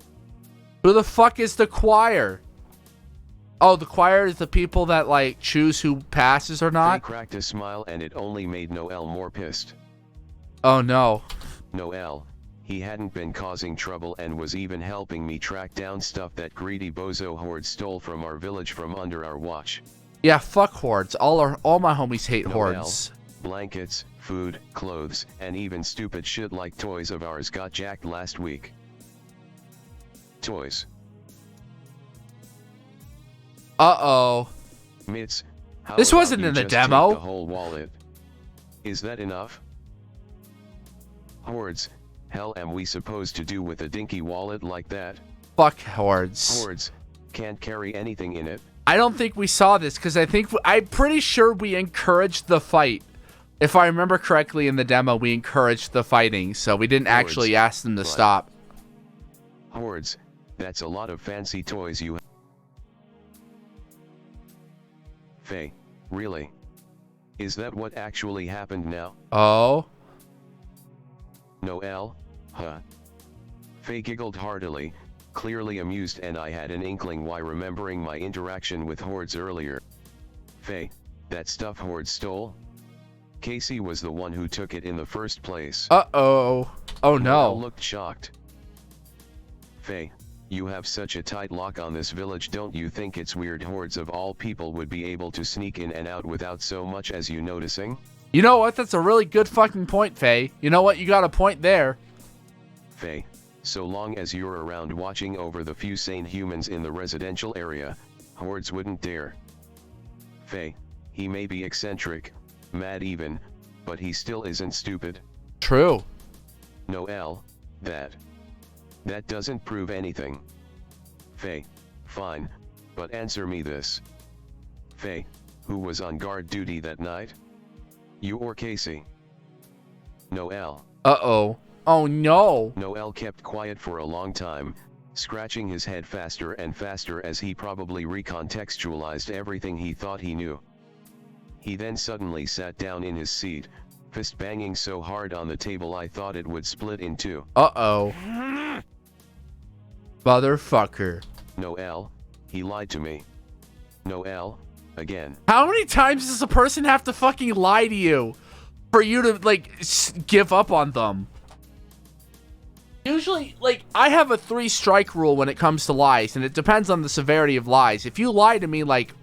Who the fuck is the choir? Oh, the choir is the people that, like, choose who passes or Faye not? cracked a smile and it only made Noelle more pissed. Oh, no. Noelle, he hadn't been causing trouble and was even helping me track down stuff that greedy bozo horde stole from our village from under our watch. Yeah, fuck hordes. All my homies hate Noelle, hordes. blankets, food, clothes, and even stupid shit like toys of ours got jacked last week. Toys. Uh-oh. Mitts, how This about wasn't you in the just take demo. the whole wallet? Is that enough? Hordes, hell am we supposed to do with a dinky wallet like that? Fuck hordes. Hordes, can't carry anything in it. I don't think we saw this because I'm pretty sure we encouraged the fight. If I remember correctly in the demo, we encouraged the fighting, so we didn't Hordes, actually ask them to but- stop. Hordes, that's a lot of fancy toys you have. Faye, really? Is that what actually happened now? Oh? Noelle? Huh? Faye giggled heartily, clearly amused, and I had an inkling why, remembering my interaction with Hordes earlier. Faye, that stuff Hordes stole? Casey was the one who took it in the first place. Uh-oh. Oh, Noelle no. looked shocked. Faye, you have such a tight lock on this village, don't you think it's weird Hordes of all people would be able to sneak in and out without so much as you noticing? You know what? That's a really good fucking point, Faye. You know what? You got a point there. Faye, so long as you're around watching over the few sane humans in the residential area, Hordes wouldn't dare. Faye, he may be eccentric, mad even, but he still isn't stupid. True. Noelle, that doesn't prove anything. Faye, fine, but answer me this. Faye, who was on guard duty that night? You or Casey? Noelle. Uh-oh. Oh, no. Noelle kept quiet for a long time, scratching his head faster and faster as he probably recontextualized everything he thought he knew. He then suddenly sat down in his seat, fist banging so hard on the table I thought it would split in two. Uh-oh. Motherfucker. Noelle, he lied to me. Noelle, again. How many times does a person have to fucking lie to you for you to, like, give up on them? Usually, like, I have a 3-strike rule when it comes to lies, and it depends on the severity of lies. If you lie to me, like,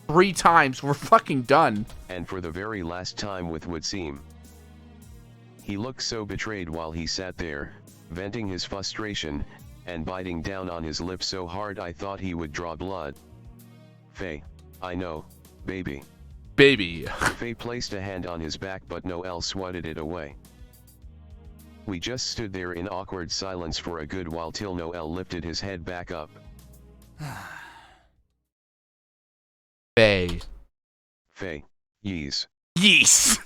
3 times, we're fucking done. And for the very last time with would seem. He looked so betrayed while he sat there, venting his frustration, and biting down on his lip so hard I thought he would draw blood. Faye, I know, baby. Baby. Faye placed a hand on his back but Noelle swatted it away. We just stood there in awkward silence for a good while till Noelle lifted his head back up. Faye. Faye, yees. Yeast.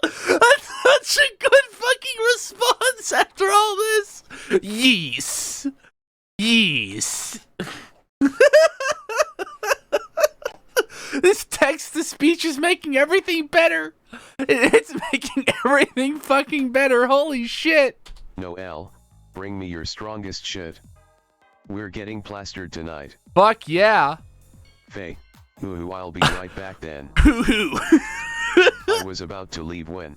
That's such a good fucking response after all this. Yeast. Yeast. This text-to-speech is making everything better. It's making everything fucking better. Holy shit. Noelle, Bring me your strongest shit. We're getting plastered tonight. Fuck yeah. Faye. Ooh, I'll be right back then. I was about to leave when.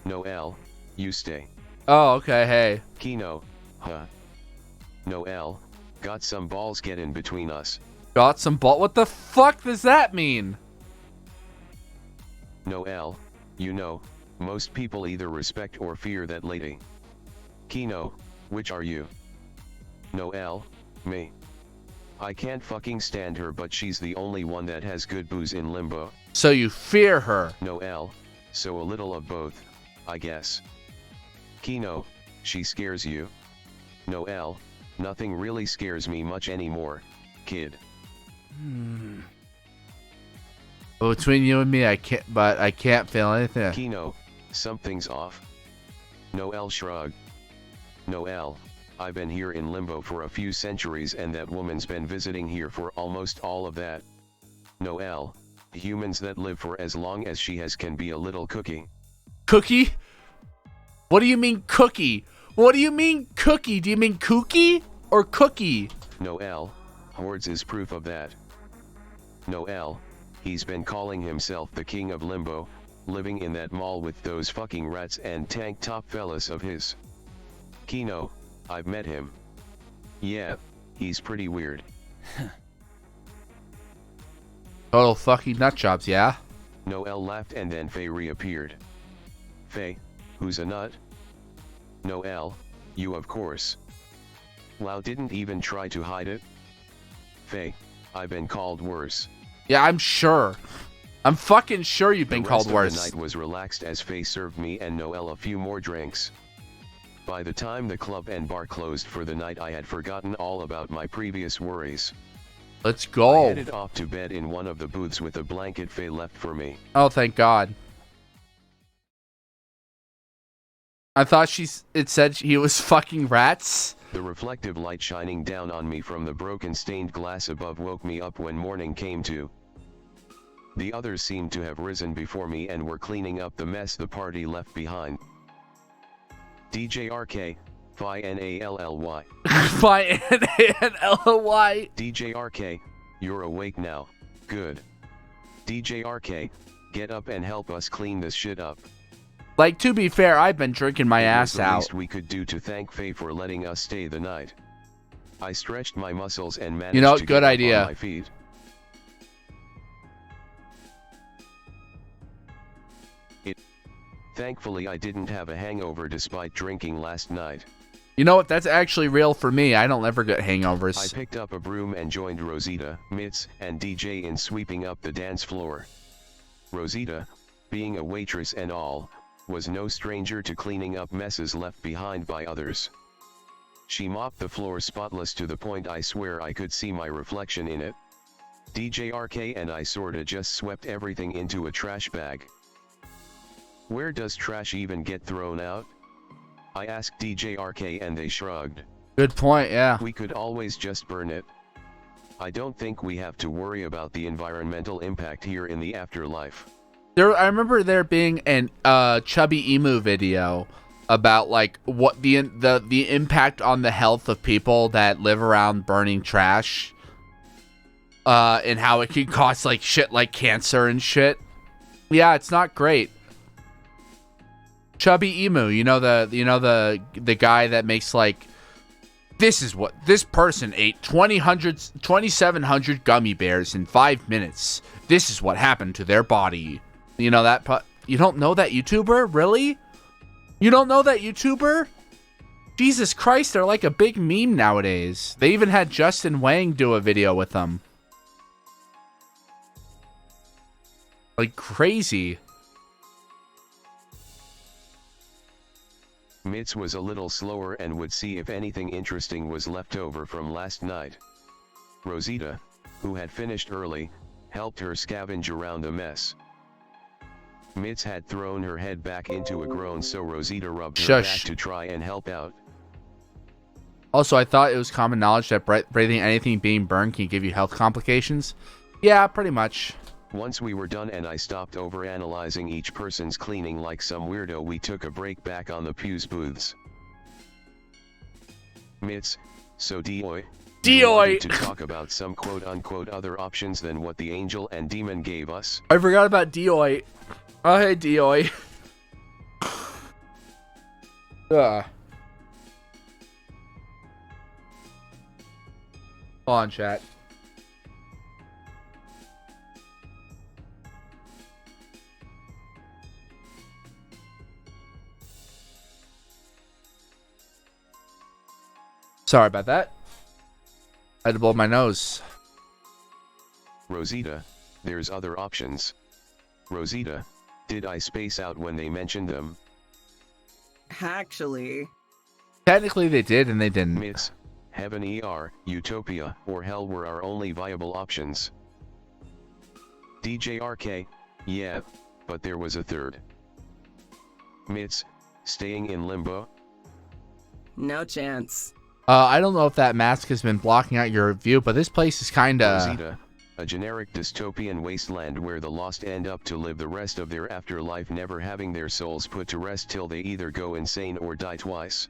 Noel, you stay. Oh, okay, hey. Kino, huh? Noel, got some balls get in between us. Got some ball. What the fuck does that mean? Noel, you know, most people either respect or fear that lady. Kino, which are you? Noel, me. I can't fucking stand her, but she's the only one that has good booze in Limbo. So you fear her. Noel, so a little of both, I guess. Kino, she scares you. Noel, nothing really scares me much anymore, kid. Well, between you and me, I can't feel anything. Kino, something's off. Noel shrugged. Noel, I've been here in Limbo for a few centuries and that woman's been visiting here for almost all of that. Noel, humans that live for as long as she has can be a little cookie. Cookie? What do you mean cookie? What do you mean cookie? Do you mean kooky or cookie? Noel, Hordes is proof of that. Noel, he's been calling himself the king of Limbo, living in that mall with those fucking rats and tank top fellas of his. Kino, I've met him. Yeah, he's pretty weird. Total fucking nut jobs, yeah? Noel laughed and then Faye reappeared. Faye, who's a nut? Noel, you of course. Wow, didn't even try to hide it? Faye, I've been called worse. Yeah, I'm sure. I'm fucking sure you've been called worse. The night was relaxed as Faye served me and Noel a few more drinks. By the time the club and bar closed for the night, I had forgotten all about my previous worries. Let's go. I headed off to bed in one of the booths with a blanket Faye left for me. Oh, thank God. I thought it said he was fucking rats. The reflective light shining down on me from the broken stained glass above woke me up when morning came to. The others seemed to have risen before me and were cleaning up the mess the party left behind. DJ RK, Phi Nally. Phi Nally. DJ RK, you're awake now, good. DJ RK, get up and help us clean this shit up. Like, to be fair, I've been drinking my ass out. The least we could do to thank Faye for letting us stay the night. I stretched my muscles and managed to good get idea. up on my feet. Thankfully, I didn't have a hangover despite drinking last night. You know what? That's actually real for me. I don't ever get hangovers. I picked up a broom and joined Rosita, Mitz, and DJ in sweeping up the dance floor. Rosita, being a waitress and all, was no stranger to cleaning up messes left behind by others. She mopped the floor spotless to the point I swear I could see my reflection in it. DJ RK and I sorta just swept everything into a trash bag. Where does trash even get thrown out? I asked DJ RK and they shrugged. Good point, yeah. We could always just burn it. I don't think we have to worry about the environmental impact here in the afterlife. I remember there being an Chubby Emu video about like what the impact on the health of people that live around burning trash, and how it can cause like shit like cancer and shit. Yeah, it's not great. Chubby Emu, the guy that makes like, this is what this person ate 2,700 gummy bears in 5 minutes. This is what happened to their body. You know that? You don't know that YouTuber? Really? You don't know that YouTuber? Jesus Christ, they're like a big meme nowadays. They even had Justin Wang do a video with them. Like crazy. Mitz was a little slower and would see if anything interesting was left over from last night. Rosita, who had finished early, helped her scavenge around the mess. Mitz had thrown her head back into a groan, so Rosita rubbed her back to try and help out. Also, I thought it was common knowledge that breathing anything being burned can give you health complications. Yeah, pretty much. Once we were done and I stopped overanalyzing each person's cleaning like some weirdo, we took a break back on the Pew's booths. Mitz, so Dioi. Dioi! To talk about some quote-unquote other options than what the angel and demon gave us. I forgot about Dioi. Oh, hey, Dioi. Ugh. Hold on, chat. Sorry about that. I had to blow my nose. Rosita, there's other options. Rosita, did I space out when they mentioned them? Actually, Technically they did and they didn't. Mitz, Heaven Utopia, or Hell were our only viable options. DJRK, yeah, but there was a third. Mitz, staying in limbo? no chance. I don't know if that mask has been blocking out your view, but this place is kinda... Rosita, a generic dystopian wasteland where the lost end up to live the rest of their afterlife never having their souls put to rest till they either go insane or die twice.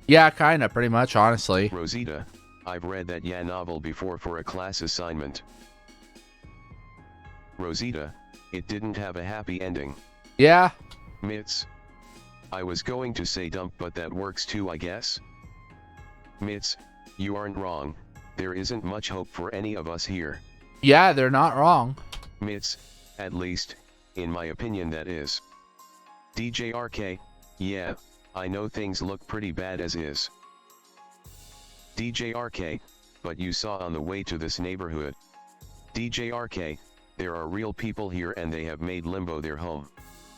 Yeah, kinda, pretty much, honestly. Rosita, I've read that novel before for a class assignment. Rosita, it didn't have a happy ending. Yeah. Mitz, I was going to say dump, but that works too, I guess. Mitz, you aren't wrong, there isn't much hope for any of us here. Yeah, they're not wrong. Mitz, at least, in my opinion that is. DJRK, yeah, I know things look pretty bad as is. DJRK, but you saw on the way to this neighborhood. DJRK, there are real people here and they have made Limbo their home.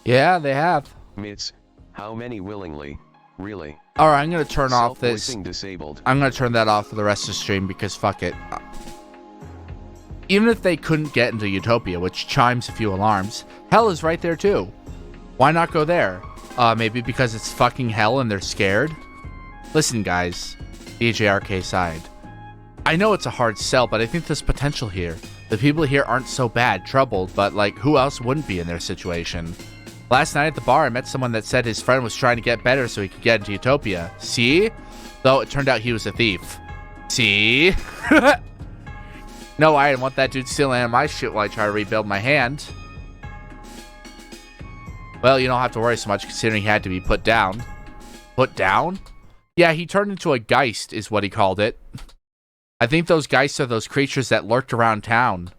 Yeah, they have. Mitz, how many willingly, really? Alright, I'm gonna turn off this. Self-voicing disabled. I'm gonna turn that off for the rest of the stream because fuck it. Even if they couldn't get into Utopia, which chimes a few alarms, Hell is right there too. Why not go there? Maybe because it's fucking hell and they're scared? Listen guys, DJRK side. I know it's a hard sell, but I think there's potential here. The people here aren't so bad, troubled, but like, who else wouldn't be in their situation? Last night at the bar, I met someone that said his friend was trying to get better so he could get into Utopia. See? Though it turned out he was a thief. See? No, I didn't want that dude stealing my shit while I try to rebuild my hand. Well, you don't have to worry so much considering he had to be put down. Put down? Yeah, he turned into a geist is what he called it. I think those geists are those creatures that lurked around town.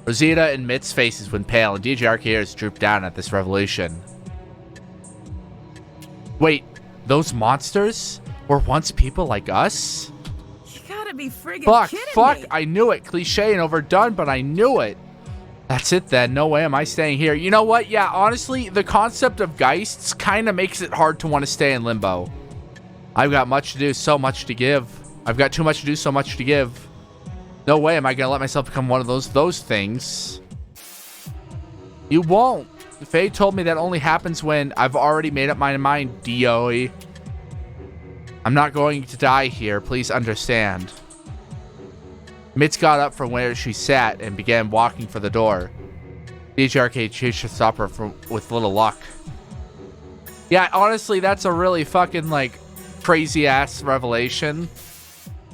Rosita and Mitz's faces went pale, and DJRK ears drooped down at this revelation. Wait, those monsters were once people like us? You gotta be friggin' kidding me. I knew it. Cliche and overdone, but I knew it. That's it then. No way am I staying here. You know what? Yeah, honestly, the concept of geists kind of makes it hard to want to stay in limbo. I've got much to do, so much to give. I've got too much to do, so much to give. No way am I going to let myself become one of those things. You won't. Faye told me that only happens when I've already made up my mind, DOE. I'm not going to die here. Please understand. Mitz got up from where she sat and began walking for the door. DJRK chased to stop her with little luck. Yeah, honestly, that's a really fucking, like, crazy-ass revelation.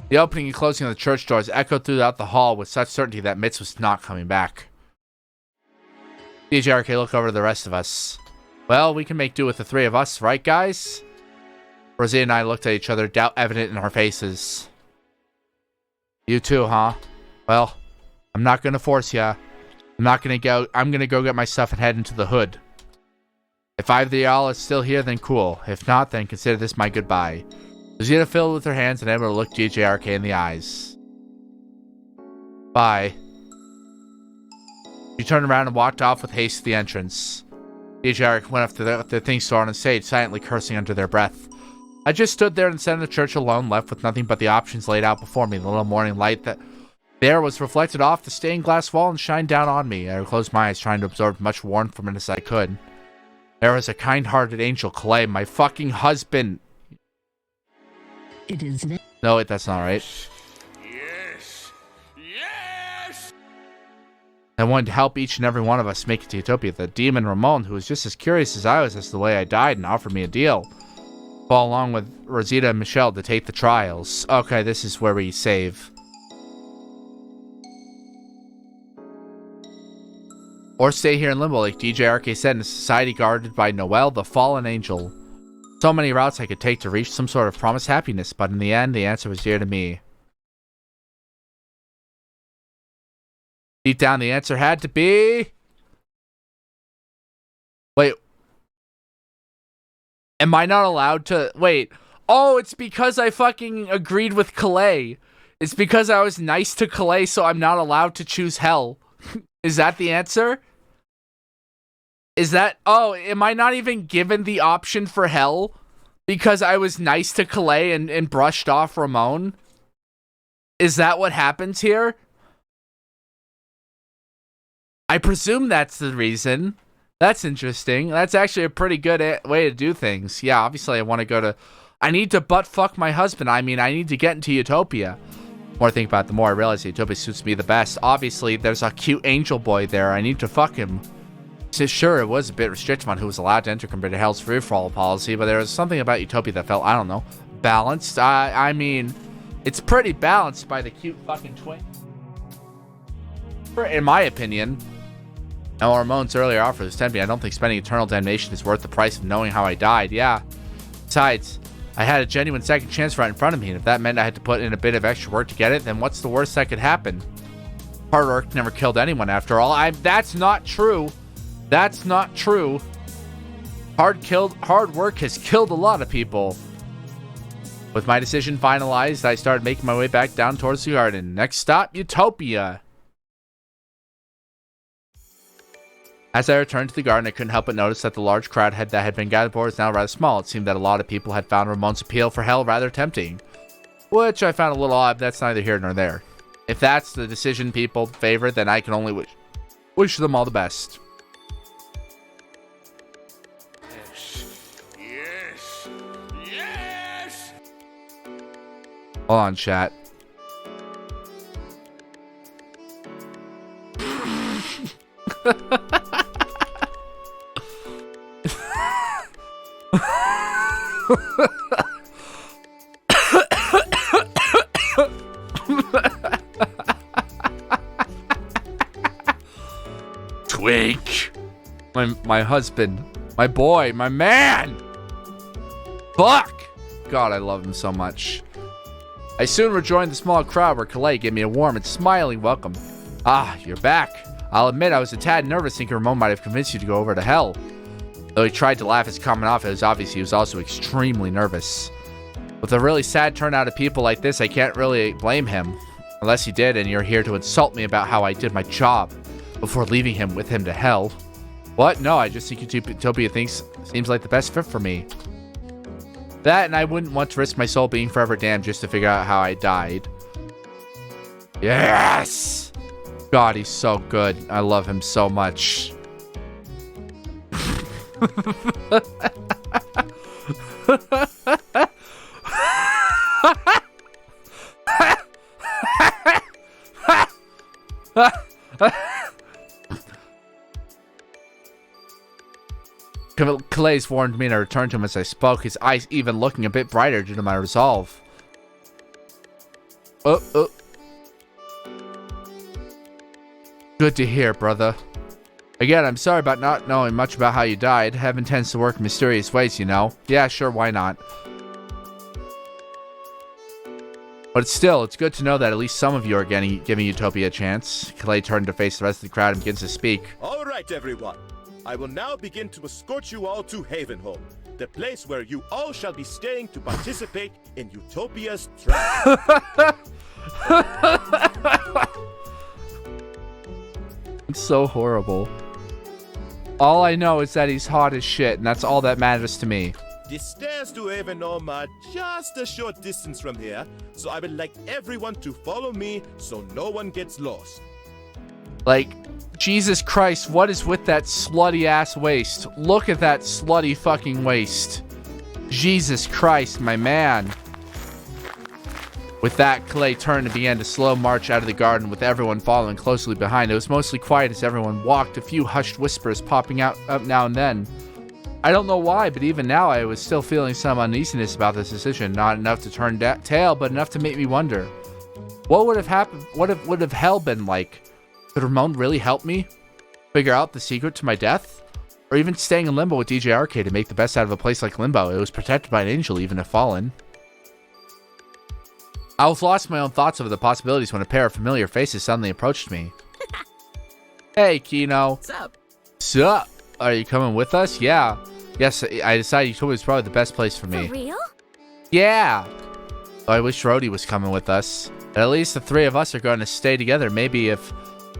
The opening and closing of the church doors echoed throughout the hall with such certainty that Mitz was not coming back. DJRK looked over to the rest of us. Well, we can make do with the three of us, right, guys? Rosie and I looked at each other, doubt evident in our faces. You too, huh? Well, I'm not gonna force ya. I'm gonna go get my stuff and head into the hood. If either of y'all is still here, then cool. If not, then consider this my goodbye. Rosita filled with her hands and able to look DJRK in the eyes. Bye. She turned around and walked off with haste to the entrance. DJRK went up to the thing store and stayed silently cursing under their breath. I just stood there in the center of the church alone, left with nothing but the options laid out before me. The little morning light that there was reflected off the stained glass wall and shined down on me. I closed my eyes, trying to absorb much warmth from it as I could. There was a kind-hearted angel, Calais, my fucking husband. It is now. No, that's not right. Yes! Yes! I wanted to help each and every one of us make it to Utopia. The demon Ramon, who was just as curious as I was as to the way I died, and offered me a deal. Fall along with Rosita and Michelle to take the trials. Okay, this is where we save. Or stay here in limbo, like DJ RK said, in a society guarded by Noel, the fallen angel. So many routes I could take to reach some sort of promised happiness, but in the end, the answer was dear to me. Deep down, the answer had to be... Wait. Am I not allowed to... Wait. Oh, it's because I fucking agreed with Calais. It's because I was nice to Calais, so I'm not allowed to choose hell. Is that the answer? Is that... Oh, am I not even given the option for hell? Because I was nice to Calais and brushed off Ramon? Is that what happens here? I presume that's the reason. That's interesting. That's actually a pretty good way to do things. Yeah, obviously I want to go to... I need to butt fuck my husband. I mean, I need to get into Utopia. The more I think about it, the more I realize Utopia suits me the best. Obviously, there's a cute angel boy there. I need to fuck him. So sure, it was a bit restrictive on who was allowed to enter compared to Hell's free-for-all policy, but there was something about Utopia that felt, I don't know, balanced. I mean, it's pretty balanced by the cute fucking twin. In my opinion... Now, Ramon's earlier offer was tempting. I don't think spending eternal damnation is worth the price of knowing how I died. Yeah. Besides, I had a genuine second chance right in front of me, and if that meant I had to put in a bit of extra work to get it, then what's the worst that could happen? Hard work never killed anyone, after all. That's not true. That's not true. Hard work has killed a lot of people. With my decision finalized, I started making my way back down towards the garden. Next stop, Utopia. As I returned to the garden, I couldn't help but notice that the large crowd that had been gathered for was now rather small. It seemed that a lot of people had found Ramon's appeal for hell rather tempting, which I found a little odd, but that's neither here nor there. If that's the decision people favor, then I can only wish them all the best. Yes. Yes. Hold on, chat. Twink. My husband. My boy. My man. Fuck. God, I love him so much. I soon rejoined the small crowd where Calais gave me a warm and smiling welcome. Ah, you're back. I'll admit I was a tad nervous thinking Ramon might have convinced you to go over to hell. Though he tried to laugh his comment off, it was obvious he was also extremely nervous. With a really sad turnout of people like this, I can't really blame him. Unless he did, and you're here to insult me about how I did my job before leaving him with him to hell. What? No, I just think Utopia seems like the best fit for me. That, and I wouldn't want to risk my soul being forever damned just to figure out how I died. Yes! God, he's so good. I love him so much. Calais warned me, and I returned to him as I spoke, his eyes even looking a bit brighter due to my resolve. Good to hear, brother. Again, I'm sorry about not knowing much about how you died. Heaven tends to work in mysterious ways, you know. Yeah, sure, why not? But still, it's good to know that at least some of you are giving Utopia a chance. Calais turned to face the rest of the crowd and begins to speak. All right, everyone. I will now begin to escort you all to Havenholm, the place where you all shall be staying to participate in Utopia's trial. It's so horrible. All I know is that he's hot as shit, and that's all that matters to me. The stairs to Havenholm are just a short distance from here, so I would like everyone to follow me so no one gets lost. Like, Jesus Christ, what is with that slutty ass waist? Look at that slutty fucking waist. Jesus Christ, my man. With that, Calais turned and began to slow march out of the garden with everyone following closely behind. It was mostly quiet as everyone walked, a few hushed whispers popping out up now and then. I don't know why, but even now I was still feeling some uneasiness about this decision. Not enough to turn tail, but enough to make me wonder. What would have happened? What would have hell been like? Could Ramon really help me figure out the secret to my death? Or even staying in limbo with DJ Arcade to make the best out of a place like Limbo? It was protected by an angel, even if fallen. I was lost in my own thoughts over the possibilities when a pair of familiar faces suddenly approached me. Hey, Kino. What's up? Sup? Are you coming with us? Yeah. Yes, I decided Utopia was probably the best place for me. For real? Yeah. I wish Rhodey was coming with us. But at least the three of us are going to stay together. Maybe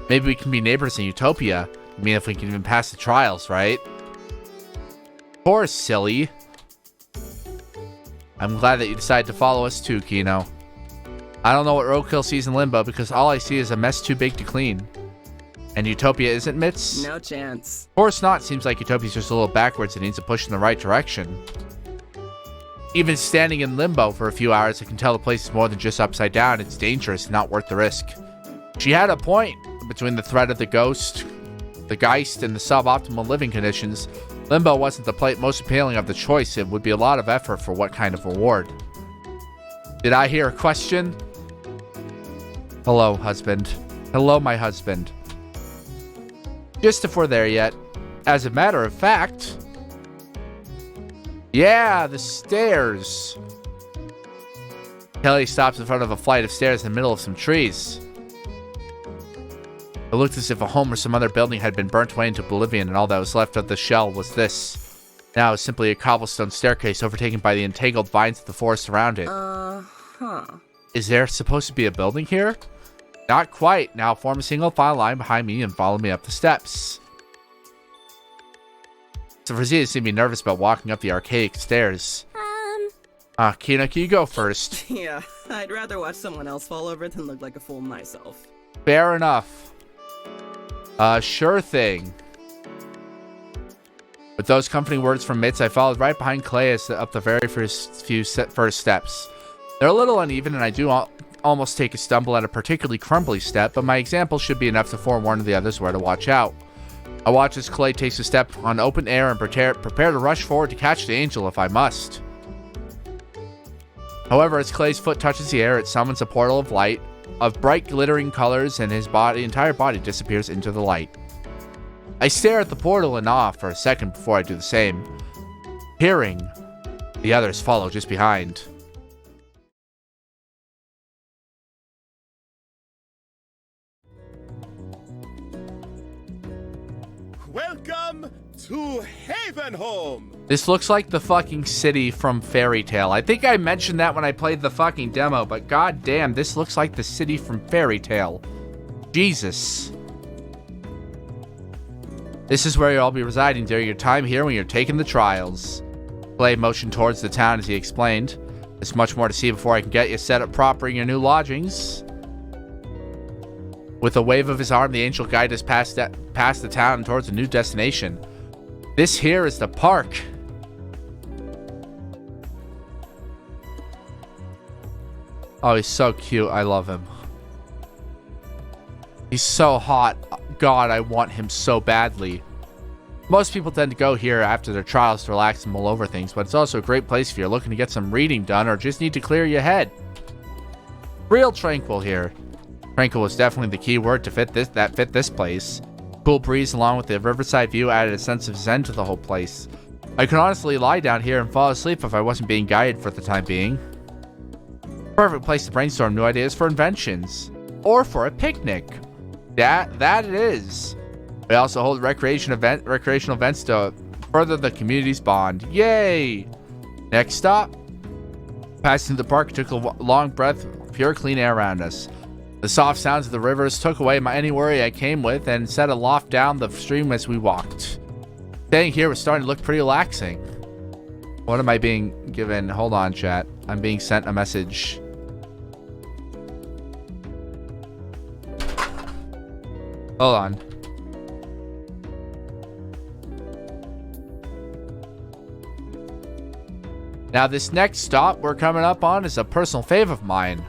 we can be neighbors in Utopia. I mean, if we can even pass the trials, right? Of course, silly. I'm glad that you decided to follow us too, Kino. I don't know what Roadkill sees in Limbo because all I see is a mess too big to clean. And Utopia isn't, Mitz? No chance. Of course not. Seems like Utopia's just a little backwards and needs a push in the right direction. Even standing in Limbo for a few hours, I can tell the place is more than just upside down. It's dangerous and not worth the risk. She had a point. Between the threat of the Geist, and the suboptimal living conditions, Limbo wasn't the most appealing of the choice. It would be a lot of effort for what kind of reward? Did I hear a question? Hello, husband. Hello, my husband. Just if we're there yet. As a matter of fact... Yeah, the stairs. Kelly stops in front of a flight of stairs in the middle of some trees. It looked as if a home or some other building had been burnt away into oblivion, and all that was left of the shell was this. Now it's simply a cobblestone staircase overtaken by the entangled vines of the forest around it. Is there supposed to be a building here? Not quite. Now form a single file line behind me and follow me up the steps. So Frazia seemed to be nervous about walking up the archaic stairs. Kina, can you go first? Yeah, I'd rather watch someone else fall over than look like a fool myself. Fair enough. Sure thing. With those comforting words from Mitz, I followed right behind Clay up the very first steps. They're a little uneven, and I do almost take a stumble at a particularly crumbly step, but my example should be enough to forewarn the others where to watch out. I watch as Clay takes a step on open air and prepare to rush forward to catch the angel if I must. However, as Clay's foot touches the air, it summons a portal of light, of bright glittering colors, and his entire body disappears into the light. I stare at the portal in awe for a second before I do the same. Hearing, the others follow just behind. Welcome to Havenholm! This looks like the fucking city from Fairy Tail. I think I mentioned that when I played the fucking demo, but goddamn, this looks like the city from Fairy Tail. Jesus. This is where you'll all be residing during your time here when you're taking the trials. Clay motioned towards the town as he explained. There's much more to see before I can get you set up proper in your new lodgings. With a wave of his arm, the angel guided us past the town and towards a new destination. This here is the park. Oh, he's so cute. I love him. He's so hot. God, I want him so badly. Most people tend to go here after their trials to relax and mull over things, but it's also a great place if you're looking to get some reading done or just need to clear your head. Real tranquil here. Tranquil was definitely the key word to fit this place. Cool breeze along with the riverside view added a sense of zen to the whole place. I could honestly lie down here and fall asleep if I wasn't being guided for the time being. Perfect place to brainstorm new ideas for inventions. Or for a picnic. That it is. We also hold recreational events to further the community's bond. Yay! Next stop. Passing the park, took a long breath of pure clean air around us. The soft sounds of the rivers took away any worry I came with and set aloft down the stream as we walked. Staying here was starting to look pretty relaxing. What am I being given? Hold on, chat. I'm being sent a message. Hold on. Now this next stop we're coming up on is a personal fave of mine.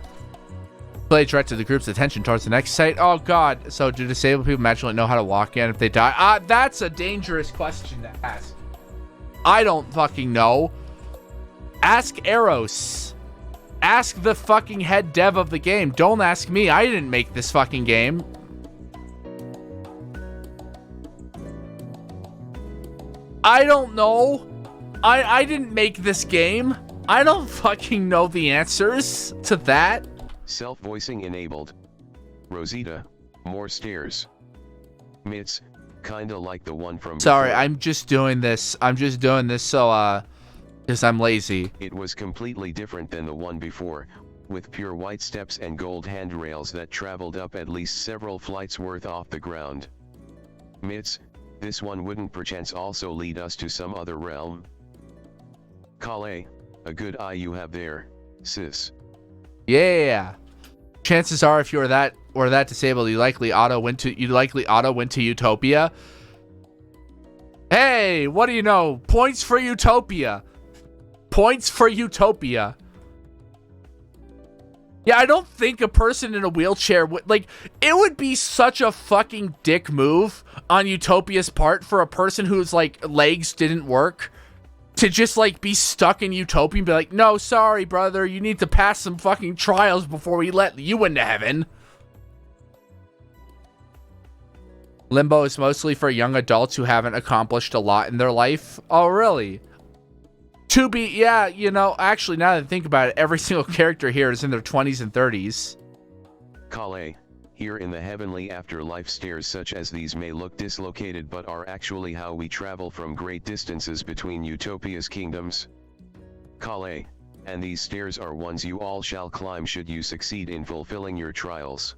Clay directed the group's attention towards the next site. Oh god, so do disabled people magically know how to walk again if they die? That's a dangerous question to ask. I don't fucking know. Ask Eros. Ask the fucking head dev of the game. Don't ask me. I didn't make this fucking game. I don't know. I didn't make this game. I don't fucking know the answers to that. Self-voicing enabled. Rosita, more stairs. Mitts, kinda like the one from Sorry, before. I'm just doing this so, because I'm lazy. It was completely different than the one before, with pure white steps and gold handrails that traveled up at least several flights worth off the ground. Mitts, this one wouldn't perchance also lead us to some other realm? Kale, a good eye you have there, sis. Yeah. Chances are, if you were that disabled, you likely auto went to Utopia. Hey, what do you know? Points for Utopia. Points for Utopia. Yeah, I don't think a person in a wheelchair would, like, it would be such a fucking dick move on Utopia's part for a person whose, like, legs didn't work to just, like, be stuck in Utopia and be like, no, sorry, brother, you need to pass some fucking trials before we let you into heaven. Limbo is mostly for young adults who haven't accomplished a lot in their life. Oh, really? Yeah, you know, actually, now that I think about it, every single character here is in their 20s and 30s. Kale, here in the heavenly afterlife, stairs such as these may look dislocated but are actually how we travel from great distances between Utopia's kingdoms. Kale, and these stairs are ones you all shall climb should you succeed in fulfilling your trials.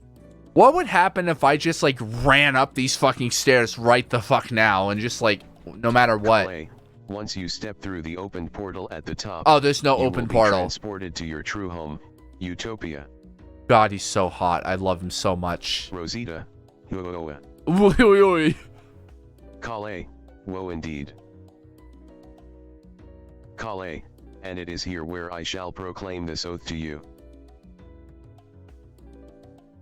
What would happen if I just, like, ran up these fucking stairs right the fuck now and just, like, no matter what? Kale, once you step through the open portal at the top, oh, there's no you open will be portal. transported to your true home, Utopia. God, he's so hot. I love him so much. Rosita, whoa. Kale, woe indeed. Kale, and it is here where I shall proclaim this oath to you.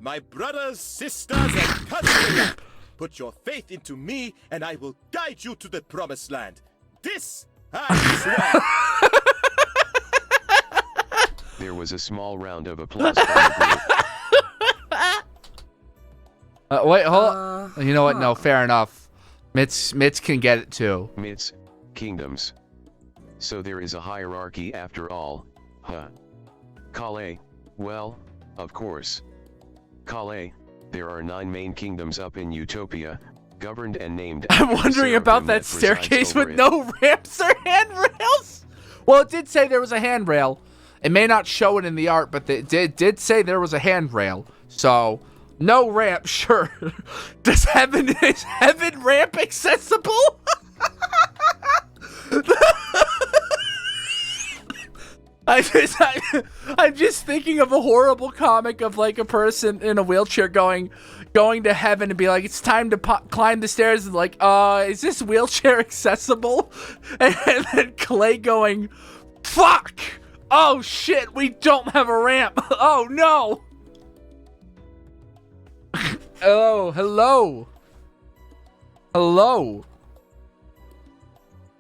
My brothers, sisters, and cousins, put your faith into me, and I will guide you to the promised land. This I swear. There was a small round of applause from the group. Wait, hold on. You know what? No, fair enough. Mitz can get it too. Mitts, kingdoms. So there is a hierarchy after all, huh? Kale, well, of course. Kale, there are 9 main kingdoms up in Utopia, governed and named. I'm wondering about that staircase with no ramps or handrails. Well, it did say there was a handrail. It may not show it in the art, but it did say there was a handrail. So, no ramp, sure. Is heaven ramp accessible? I'm just thinking of a horrible comic of, like, a person in a wheelchair going to heaven and be like, it's time to climb the stairs, and like, is this wheelchair accessible? And then Clay going, fuck! Oh shit, we don't have a ramp! Oh no! Oh, hello! Hello!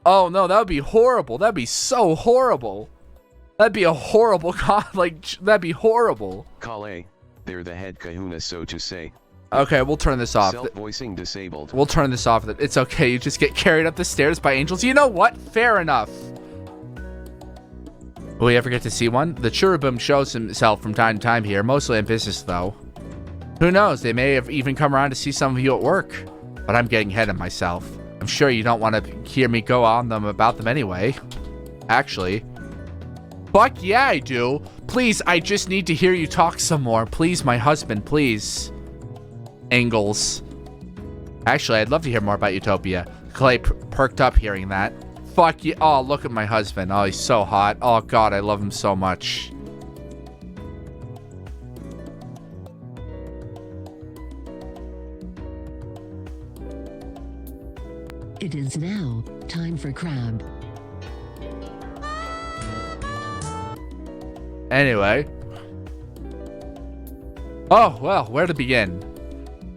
Oh no, that would be horrible. That'd be so horrible. That'd be a horrible that'd be horrible. Kale, they're the head kahuna, so to say. Okay, we'll turn this off. Self-voicing disabled. We'll turn this off. It's okay. You just get carried up the stairs by angels. You know what? Fair enough. Will we ever get to see one? The cherubim shows himself from time to time here, mostly in business, though. Who knows? They may have even come around to see some of you at work. But I'm getting ahead of myself. I'm sure you don't want to hear me go on them about them anyway. Actually. Fuck yeah, I do. Please, I just need to hear you talk some more. Please, my husband, please. Angles. Actually, I'd love to hear more about Utopia. Clay perked up hearing that. Fuck you. Oh, look at my husband. Oh, he's so hot. Oh, God, I love him so much. It is now time for crab. Anyway. Oh, well, where to begin?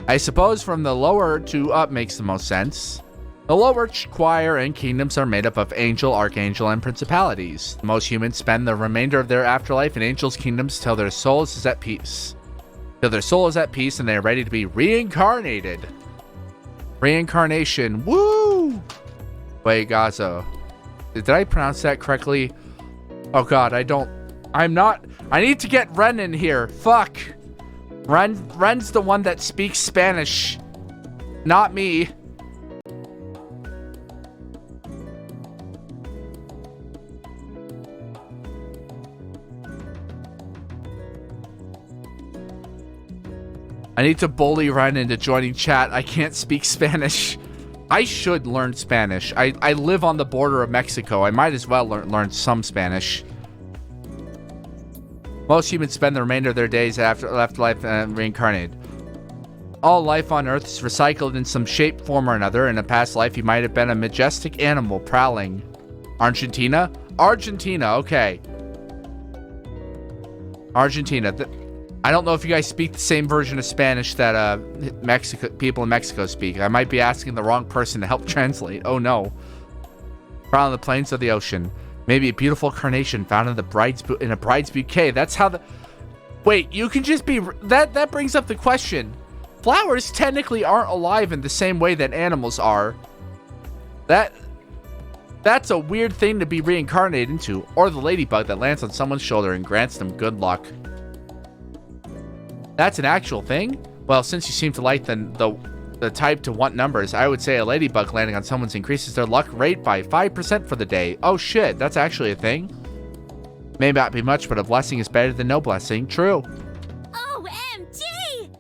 I suppose from the lower to up makes the most sense. The lower choir and kingdoms are made up of angel, archangel, and principalities. Most humans spend the remainder of their afterlife in angels' kingdoms till their soul is at peace. Till their soul is at peace and they are ready to be reincarnated. Reincarnation. Woo! Wait, Gazo. Did I pronounce that correctly? Oh god, I need to get Ren in here. Fuck. Ren's the one that speaks Spanish. Not me. I need to bully Ren into joining chat. I can't speak Spanish. I should learn Spanish. I live on the border of Mexico. I might as well learn some Spanish. Most humans spend the remainder of their days after life reincarnated. All life on Earth is recycled in some shape, form, or another. In a past life, you might have been a majestic animal prowling. Argentina? Argentina, okay. Argentina. I don't know if you guys speak the same version of Spanish that people in Mexico speak. I might be asking the wrong person to help translate. Oh no. Found on the plains of the ocean. Maybe a beautiful carnation found in a bride's bouquet. That's how the... Wait, you can just be... That brings up the question. Flowers technically aren't alive in the same way that animals are. That's a weird thing to be reincarnated into. Or the ladybug that lands on someone's shoulder and grants them good luck. That's an actual thing? Well, since you seem to like the type to want numbers, I would say a ladybug landing on someone's increases their luck rate by 5% for the day. Oh shit, that's actually a thing? May not be much, but a blessing is better than no blessing. True. OMG!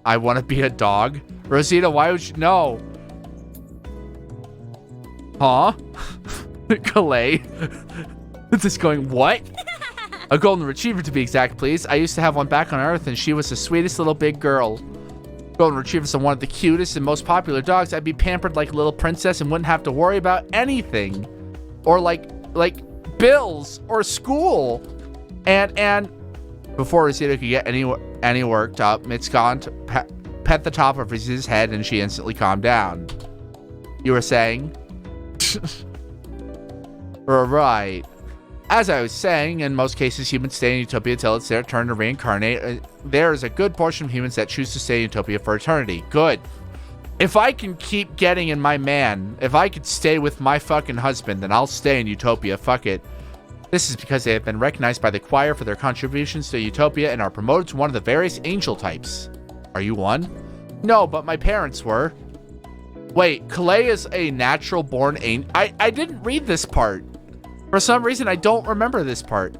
I want to be a dog. Rosita, why would you... No. Huh? Calais. Just going, what? A golden retriever to be exact, please. I used to have one back on Earth and she was the sweetest little big girl. Golden retrievers are one of the cutest and most popular dogs. I'd be pampered like a little princess and wouldn't have to worry about anything. Or like bills or school. And before Rosita could get any worked up, Mitsukan pet the top of Rosita's head and she instantly calmed down. You were saying? Right. As I was saying, in most cases, humans stay in Utopia till it's their turn to reincarnate. There is a good portion of humans that choose to stay in Utopia for eternity. Good. If I can keep getting in my man, if I could stay with my fucking husband, then I'll stay in Utopia. Fuck it. This is because they have been recognized by the choir for their contributions to Utopia and are promoted to one of the various angel types. Are you one? No, but my parents were. Wait, Calais is a natural born angel. I didn't read this part. For some reason, I don't remember this part.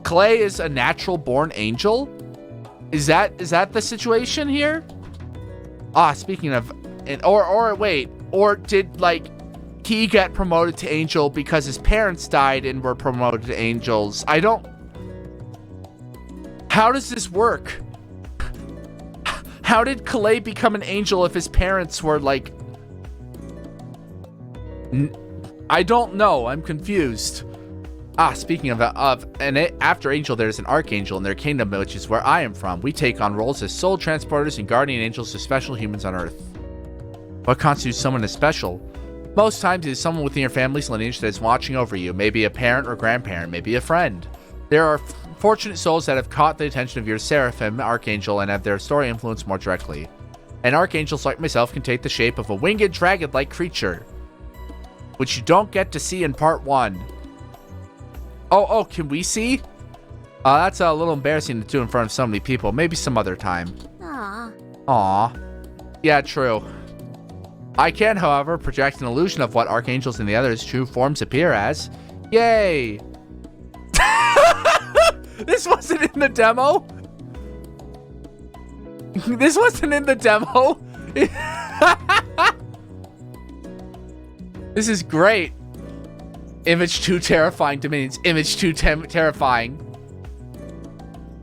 Clay is a natural born angel? Is that the situation here? Speaking of, or did like he get promoted to angel because his parents died and were promoted to angels? How does this work? How did Calais become an angel if his parents were like... I don't know. I'm confused. Speaking of after angel, there's an archangel in their kingdom, which is where I am from. We take on roles as soul transporters and guardian angels to special humans on Earth. What constitutes someone as special? Most times it is someone within your family's lineage that is watching over you. Maybe a parent or grandparent, maybe a friend. There are fortunate souls that have caught the attention of your seraphim, archangel, and have their story influenced more directly. And archangels like myself can take the shape of a winged dragon-like creature, which you don't get to see in part 1. Oh, can we see? That's a little embarrassing to do in front of so many people. Maybe some other time. Aww. Yeah, true. I can, however, project an illusion of what archangels and the others' true forms appear as. Yay! This wasn't in the demo? This wasn't in the demo? This is great. Image 2 terrifying dominions. Image 2 terrifying.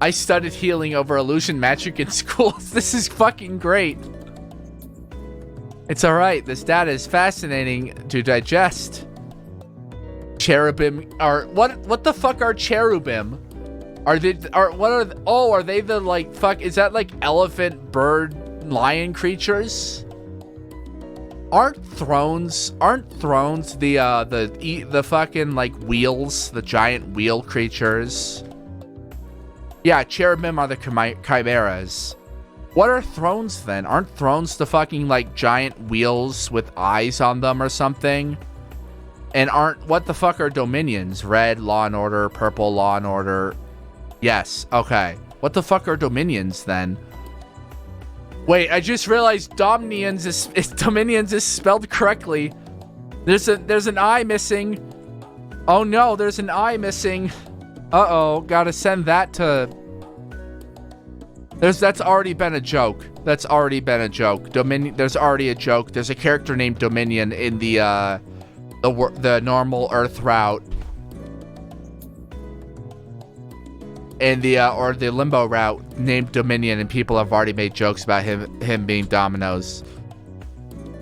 I studied healing over illusion magic in schools. This is fucking great. It's alright. This data is fascinating to digest. Cherubim are... What the fuck are cherubim? Are they the like fuck... Is that like elephant, bird, lion creatures? Aren't thrones the fucking like wheels, the giant wheel creatures? Yeah, cherubim are the chimeras. What are thrones then? Aren't thrones the fucking like giant wheels with eyes on them or something? And what the fuck are dominions? Red, Law and Order, purple, Law and Order. Yes, okay. What the fuck are dominions then? Wait, I just realized dominions is spelled correctly. There's an I missing. Oh no, there's an I missing. Uh-oh, gotta send that to... That's already been a joke. That's already been a joke. There's already a joke. There's a character named Dominion in the normal Earth route. In the or the Limbo route named Dominion, and people have already made jokes about him being Dominoes.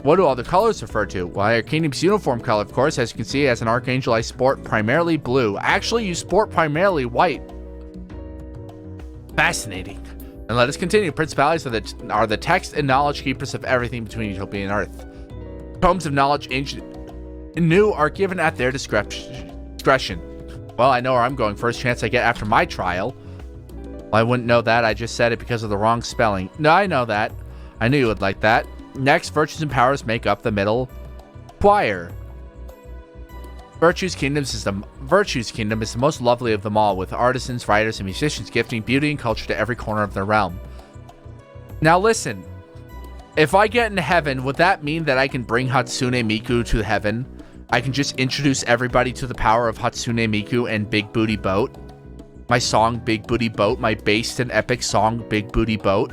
What do all the colors refer to? Well, our kingdom's uniform color, of course, as you can see, as an archangel, I sport primarily blue. Actually, you sport primarily white. Fascinating. And let us continue. Principalities are the text and knowledge keepers of everything between Utopia and Earth. Tomes of knowledge, ancient and new, are given at their discretion. Well, I know where I'm going. First chance I get after my trial. Well, I wouldn't know that. I just said it because of the wrong spelling. No, I know that. I knew you would like that. Next, virtues and powers make up the middle choir. Virtues Kingdom is the most lovely of them all, with artisans, writers, and musicians gifting beauty and culture to every corner of their realm. Now listen, if I get into heaven, would that mean that I can bring Hatsune Miku to heaven? I can just introduce everybody to the power of Hatsune Miku and Big Booty Boat? My song, Big Booty Boat, my based and epic song, Big Booty Boat?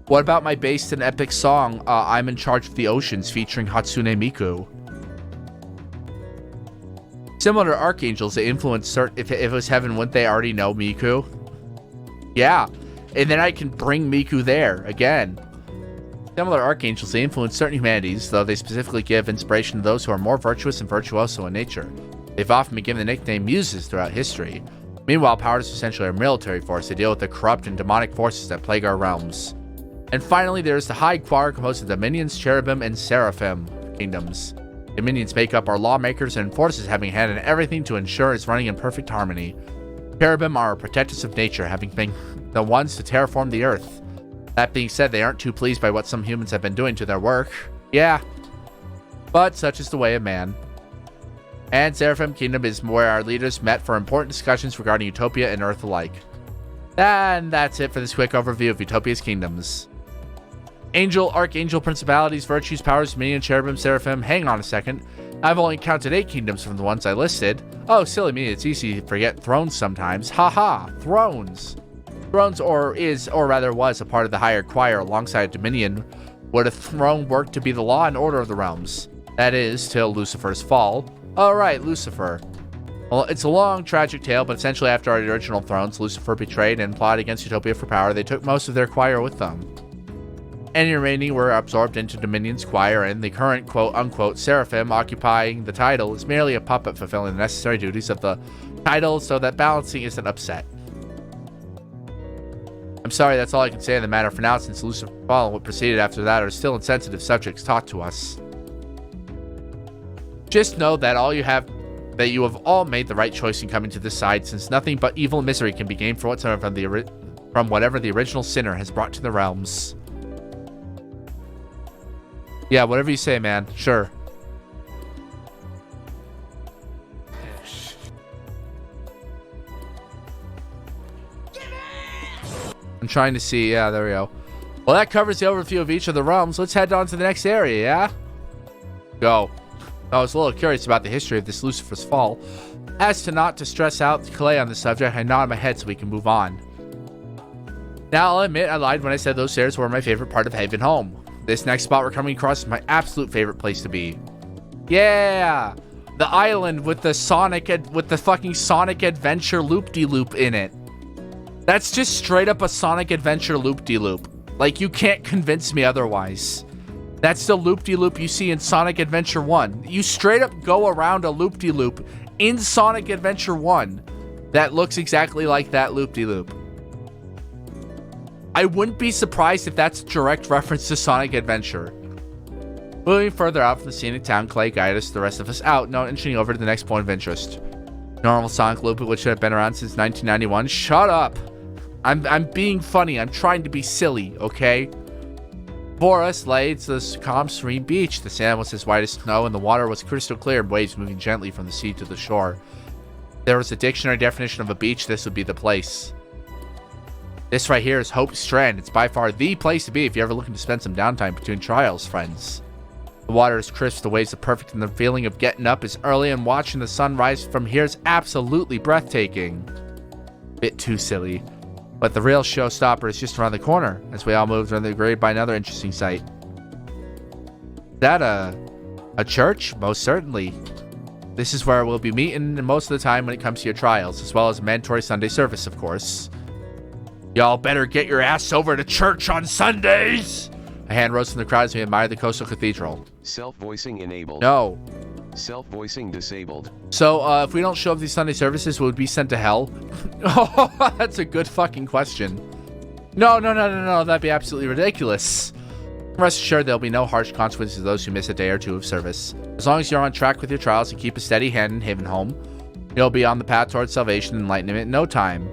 What about my based and epic song, I'm in Charge of the Oceans, featuring Hatsune Miku? Similar to archangels, they influence if it was heaven, wouldn't they already know Miku? Yeah, and then I can bring Miku there again. Similar archangels, they influence certain humanities, though they specifically give inspiration to those who are more virtuous and virtuoso in nature. They've often been given the nickname muses throughout history. Meanwhile, powers essentially are a military force. They deal with the corrupt and demonic forces that plague our realms. And finally, there's the High Choir, composed of dominions, cherubim, and seraphim kingdoms. Dominions make up our lawmakers and enforcers, having a hand in everything to ensure it's running in perfect harmony. Cherubim are protectors of nature, having been the ones to terraform the earth. That being said, they aren't too pleased by what some humans have been doing to their work. Yeah, but such is the way of man. And Seraphim Kingdom is where our leaders met for important discussions regarding Utopia and Earth alike. And that's it for this quick overview of Utopia's kingdoms. Angel, Archangel, Principalities, Virtues, Powers, Dominion, Cherubim, Seraphim. Hang on a second. I've only counted 8 kingdoms from the ones I listed. Oh, silly me, it's easy to forget thrones sometimes. Haha, thrones. Thrones was a part of the higher choir alongside Dominion, where a throne worked to be the law and order of the realms. That is, till Lucifer's fall. Alright, Lucifer. Well, it's a long, tragic tale, but essentially after our original thrones, Lucifer betrayed and plotted against Utopia for power. They took most of their choir with them. Any remaining were absorbed into Dominion's choir, and the current quote-unquote Seraphim occupying the title is merely a puppet fulfilling the necessary duties of the title so that balancing isn't upset. I'm sorry, that's all I can say in the matter for now, since Lucifer and what proceeded after that are still insensitive subjects taught to us. Just know that you have all made the right choice in coming to this side, since nothing but evil and misery can be gained from whatever the original sinner has brought to the realms. Yeah, whatever you say, man. Sure. I'm trying to see. Yeah, there we go. Well, that covers the overview of each of the realms. Let's head on to the next area, yeah? Go. I was a little curious about the history of this Lucifer's fall. As to not to stress out Clay on the subject, I nod my head so we can move on. Now, I'll admit I lied when I said those stairs were my favorite part of Haven Home. This next spot we're coming across is my absolute favorite place to be. Yeah! The island with the fucking Sonic Adventure loop-de-loop in it. That's just straight up a Sonic Adventure loop-de-loop. Like, you can't convince me otherwise. That's the loop-de-loop you see in Sonic Adventure 1. You straight up go around a loop-de-loop in Sonic Adventure 1 that looks exactly like that loop-de-loop. I wouldn't be surprised if that's a direct reference to Sonic Adventure. Moving further out from the scenic town, Clay guided us, the rest of us out, now inching over to the next point of interest. Normal sonic loop, which had been around since 1991. Shut up! I'm being funny. I'm trying to be silly, okay? Before us lay this calm, serene beach. The sand was as white as snow, and the water was crystal clear, waves moving gently from the sea to the shore. If there was a dictionary definition of a beach, this would be the place. This right here is Hope Strand. It's by far the place to be if you're ever looking to spend some downtime between trials, friends. The water is crisp, the waves are perfect, and the feeling of getting up is early and watching the sun rise from here is absolutely breathtaking. Bit too silly. But the real showstopper is just around the corner, as we all move around the grade by another interesting sight. Is that a church? Most certainly. This is where we'll be meeting most of the time when it comes to your trials, as well as a mandatory Sunday service, of course. Y'all better get your ass over to church on Sundays! A hand rose from the crowd as we admired the coastal cathedral. Self-voicing enabled. No. Self-voicing disabled. So, if we don't show up these Sunday services, would we be sent to hell? Oh, that's a good fucking question. No, that'd be absolutely ridiculous. Rest assured, there'll be no harsh consequences to those who miss a day or two of service. As long as you're on track with your trials and keep a steady hand in Haven Home, you'll be on the path towards salvation and enlightenment in no time.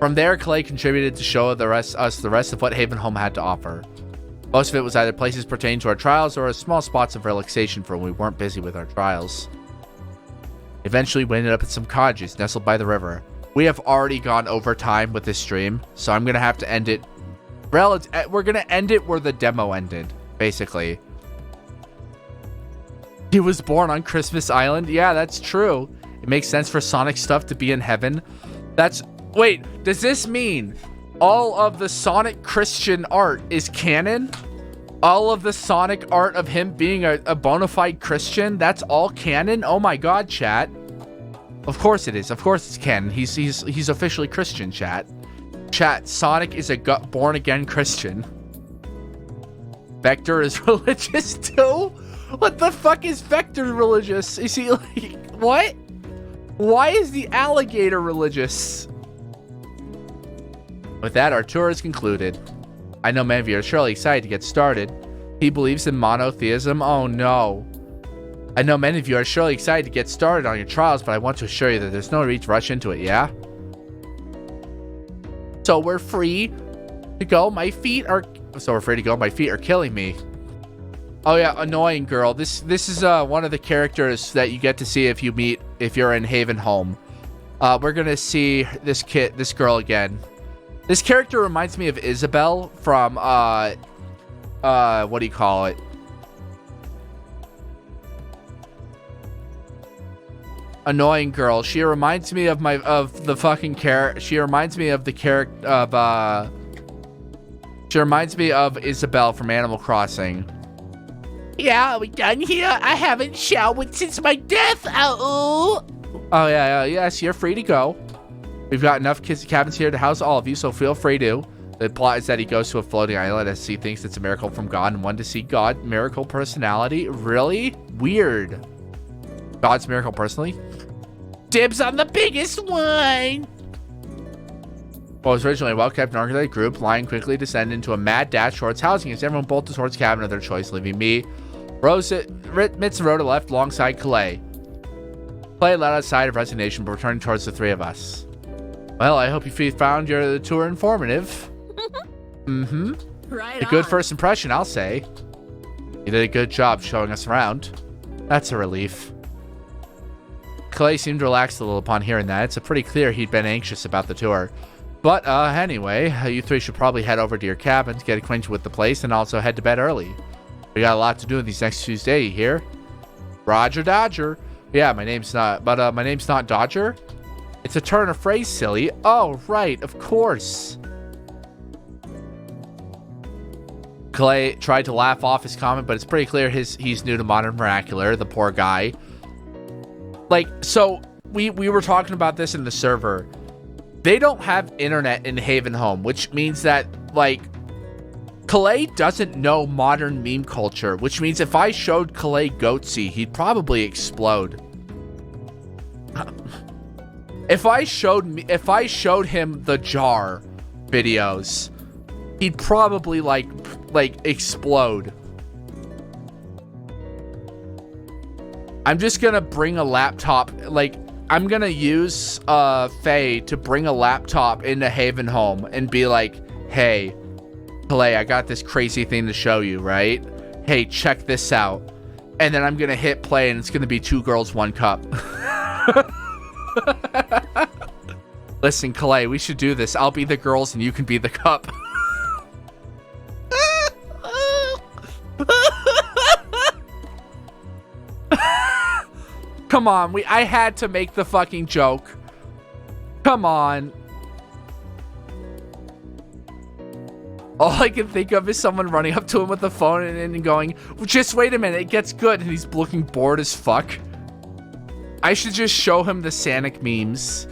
From there, Clay contributed to show the rest of what Haven Home had to offer. Most of it was either places pertaining to our trials or small spots of relaxation for when we weren't busy with our trials. Eventually, we ended up at some cottages nestled by the river. We have already gone over time with this stream, so I'm going to have to end it. We're going to end it where the demo ended, basically. He was born on Christmas Island? Yeah, that's true. It makes sense for Sonic stuff to be in heaven. Wait, does this mean all of the Sonic Christian art is canon? All of the Sonic art of him being a bona fide Christian, that's all canon? Oh my god, chat. Of course it is. Of course it's canon. He's officially Christian, chat. Chat, Sonic is a born again Christian. Vector is religious too? What the fuck is Vector religious? Is he like, what? Why is the alligator religious? With that, our tour is concluded. I know many of you are surely excited to get started. He believes in monotheism. Oh no. I know many of you are surely excited to get started on your trials, but I want to assure you that there's no need to rush into it, yeah? So we're free to go. My feet are killing me. Oh yeah, annoying girl. This is one of the characters that you get to see if you're in Haven Home. We're gonna see this girl again. This character reminds me of Isabel from, what do you call it? Annoying girl. She reminds me of the fucking character. She reminds me of the character of, she reminds me of Isabel from Animal Crossing. Yeah, are we done here? I haven't showered since my death. Oh yeah, yes, you're free to go. We've got enough cabins here to house all of you, so feel free to. The plot is that he goes to a floating island as he thinks it's a miracle from God and one to see God. Miracle personality? Really? Weird. God's miracle personally? Dibs on the biggest one! What was originally a well-kept and organized group, Lion quickly descended into a mad dash towards housing as everyone bolted towards cabin of their choice, leaving me, Mitz and Rhoda left alongside Clay. Clay let out a sigh of resignation, but returning towards the three of us. Well, I hope you found your tour informative. Right A good on. first impression, I'll say. You did a good job showing us around. That's a relief. Clay seemed relaxed a little upon hearing that. It's pretty clear he'd been anxious about the tour. But, anyway, you three should probably head over to your cabin to get acquainted with the place and also head to bed early. We got a lot to do in these next Tuesday, you hear? Roger Dodger. Yeah, my name's not Dodger. It's a turn of phrase, silly. Oh, right, of course. Clay tried to laugh off his comment, but it's pretty clear he's new to modern vernacular, the poor guy. Like, so, we were talking about this in the server. They don't have internet in Haven Home, which means that, like, Clay doesn't know modern meme culture, which means if I showed Clay Goatsy, he'd probably explode. If I showed him the jar videos, he'd probably like explode. I'm just gonna bring a laptop. Like, I'm gonna use Faye to bring a laptop into Havenholm and be like, hey, Clay, I got this crazy thing to show you, right? Hey, check this out. And then I'm gonna hit play and it's gonna be 2 girls, 1 cup. Listen, Clay, we should do this. I'll be the girls and you can be the cup. Come on, I had to make the fucking joke. Come on. All I can think of is someone running up to him with the phone and going, just wait a minute, it gets good. And he's looking bored as fuck. I should just show him the Sonic memes.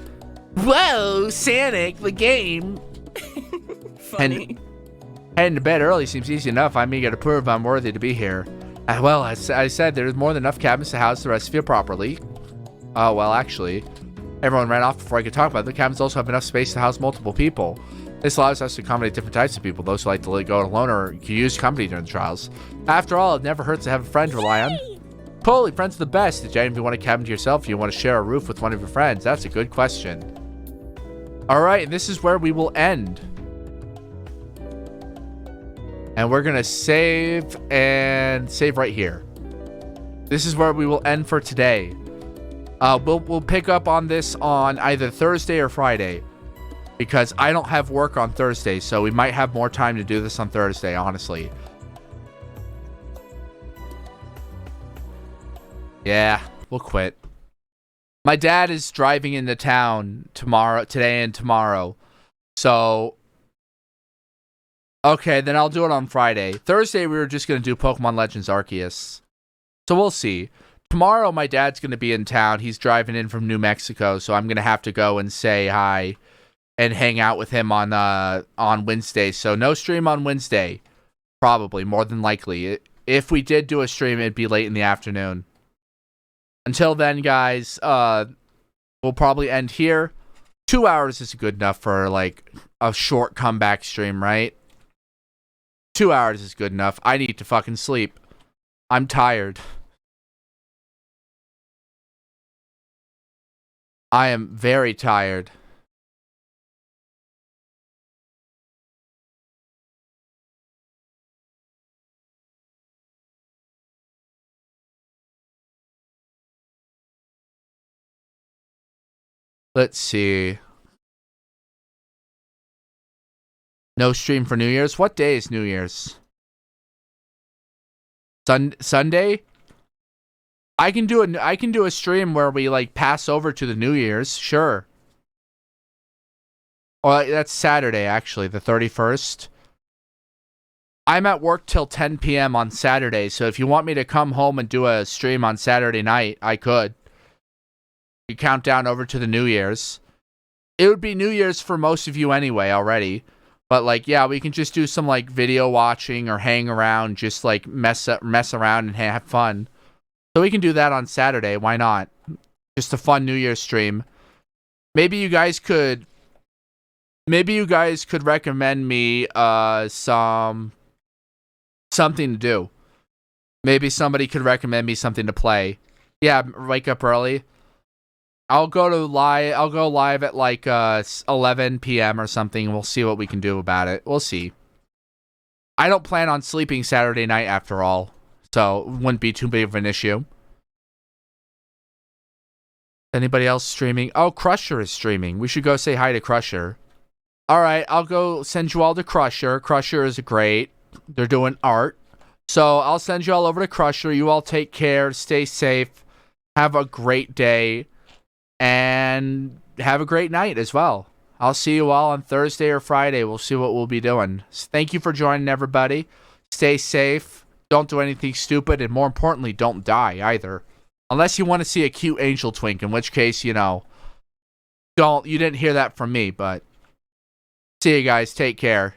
Whoa, Sonic, the game. Funny. Heading to bed early seems easy enough. I may get to prove I'm worthy to be here. Well, as I said, there's more than enough cabins to house the rest of you properly. Oh, well, actually, everyone ran off before I could talk about it. The cabins also have enough space to house multiple people. This allows us to accommodate different types of people, those who like to go alone or can use company during the trials. After all, it never hurts to have a friend to rely on. Totally, friends are the best. Did you even want a cabin to yourself? Do you want to share a roof with one of your friends? That's a good question. All right, and this is where we will end. And we're going to save and save right here. This is where we will end for today. We'll pick up on this on either Thursday or Friday. Because I don't have work on Thursday, so we might have more time to do this on Thursday, honestly. Yeah, we'll quit. My dad is driving into town today and tomorrow. So, okay, then I'll do it on Friday. Thursday, we were just going to do Pokemon Legends Arceus. So we'll see. Tomorrow, my dad's going to be in town. He's driving in from New Mexico, so I'm going to have to go and say hi and hang out with him on Wednesday. So no stream on Wednesday, probably, more than likely. If we did do a stream, it'd be late in the afternoon. Until then, guys, we'll probably end here. 2 hours is good enough for, like, a short comeback stream, right? 2 hours is good enough. I need to fucking sleep. I'm tired. I am very tired. Let's see. No stream for New Year's? What day is New Year's? Sunday? I can do a stream where we like pass over to the New Year's, sure. Oh, that's Saturday actually, the 31st. I'm at work till 10 p.m. on Saturday, so if you want me to come home and do a stream on Saturday night, I could. You count down over to the New Year's. It would be New Year's for most of you anyway already. But like, yeah, we can just do some like video watching or hang around, just like mess around and have fun. So we can do that on Saturday. Why not? Just a fun New Year's stream. Maybe you guys could recommend me something to do. Maybe somebody could recommend me something to play. Yeah, wake up early. I'll go live at like 11 p.m. or something. We'll see what we can do about it. We'll see. I don't plan on sleeping Saturday night after all, so it wouldn't be too big of an issue. Anybody else streaming? Oh, Crusher is streaming. We should go say hi to Crusher. All right, I'll go send you all to Crusher. Crusher is great. They're doing art. So I'll send you all over to Crusher. You all take care. Stay safe. Have a great day. And have a great night as well. I'll see you all on Thursday or Friday. We'll see what we'll be doing. Thank you for joining, everybody. Stay safe. Don't do anything stupid. And more importantly, don't die either. Unless you want to see a cute angel twink. In which case, you know, you didn't hear that from me. But see you guys. Take care.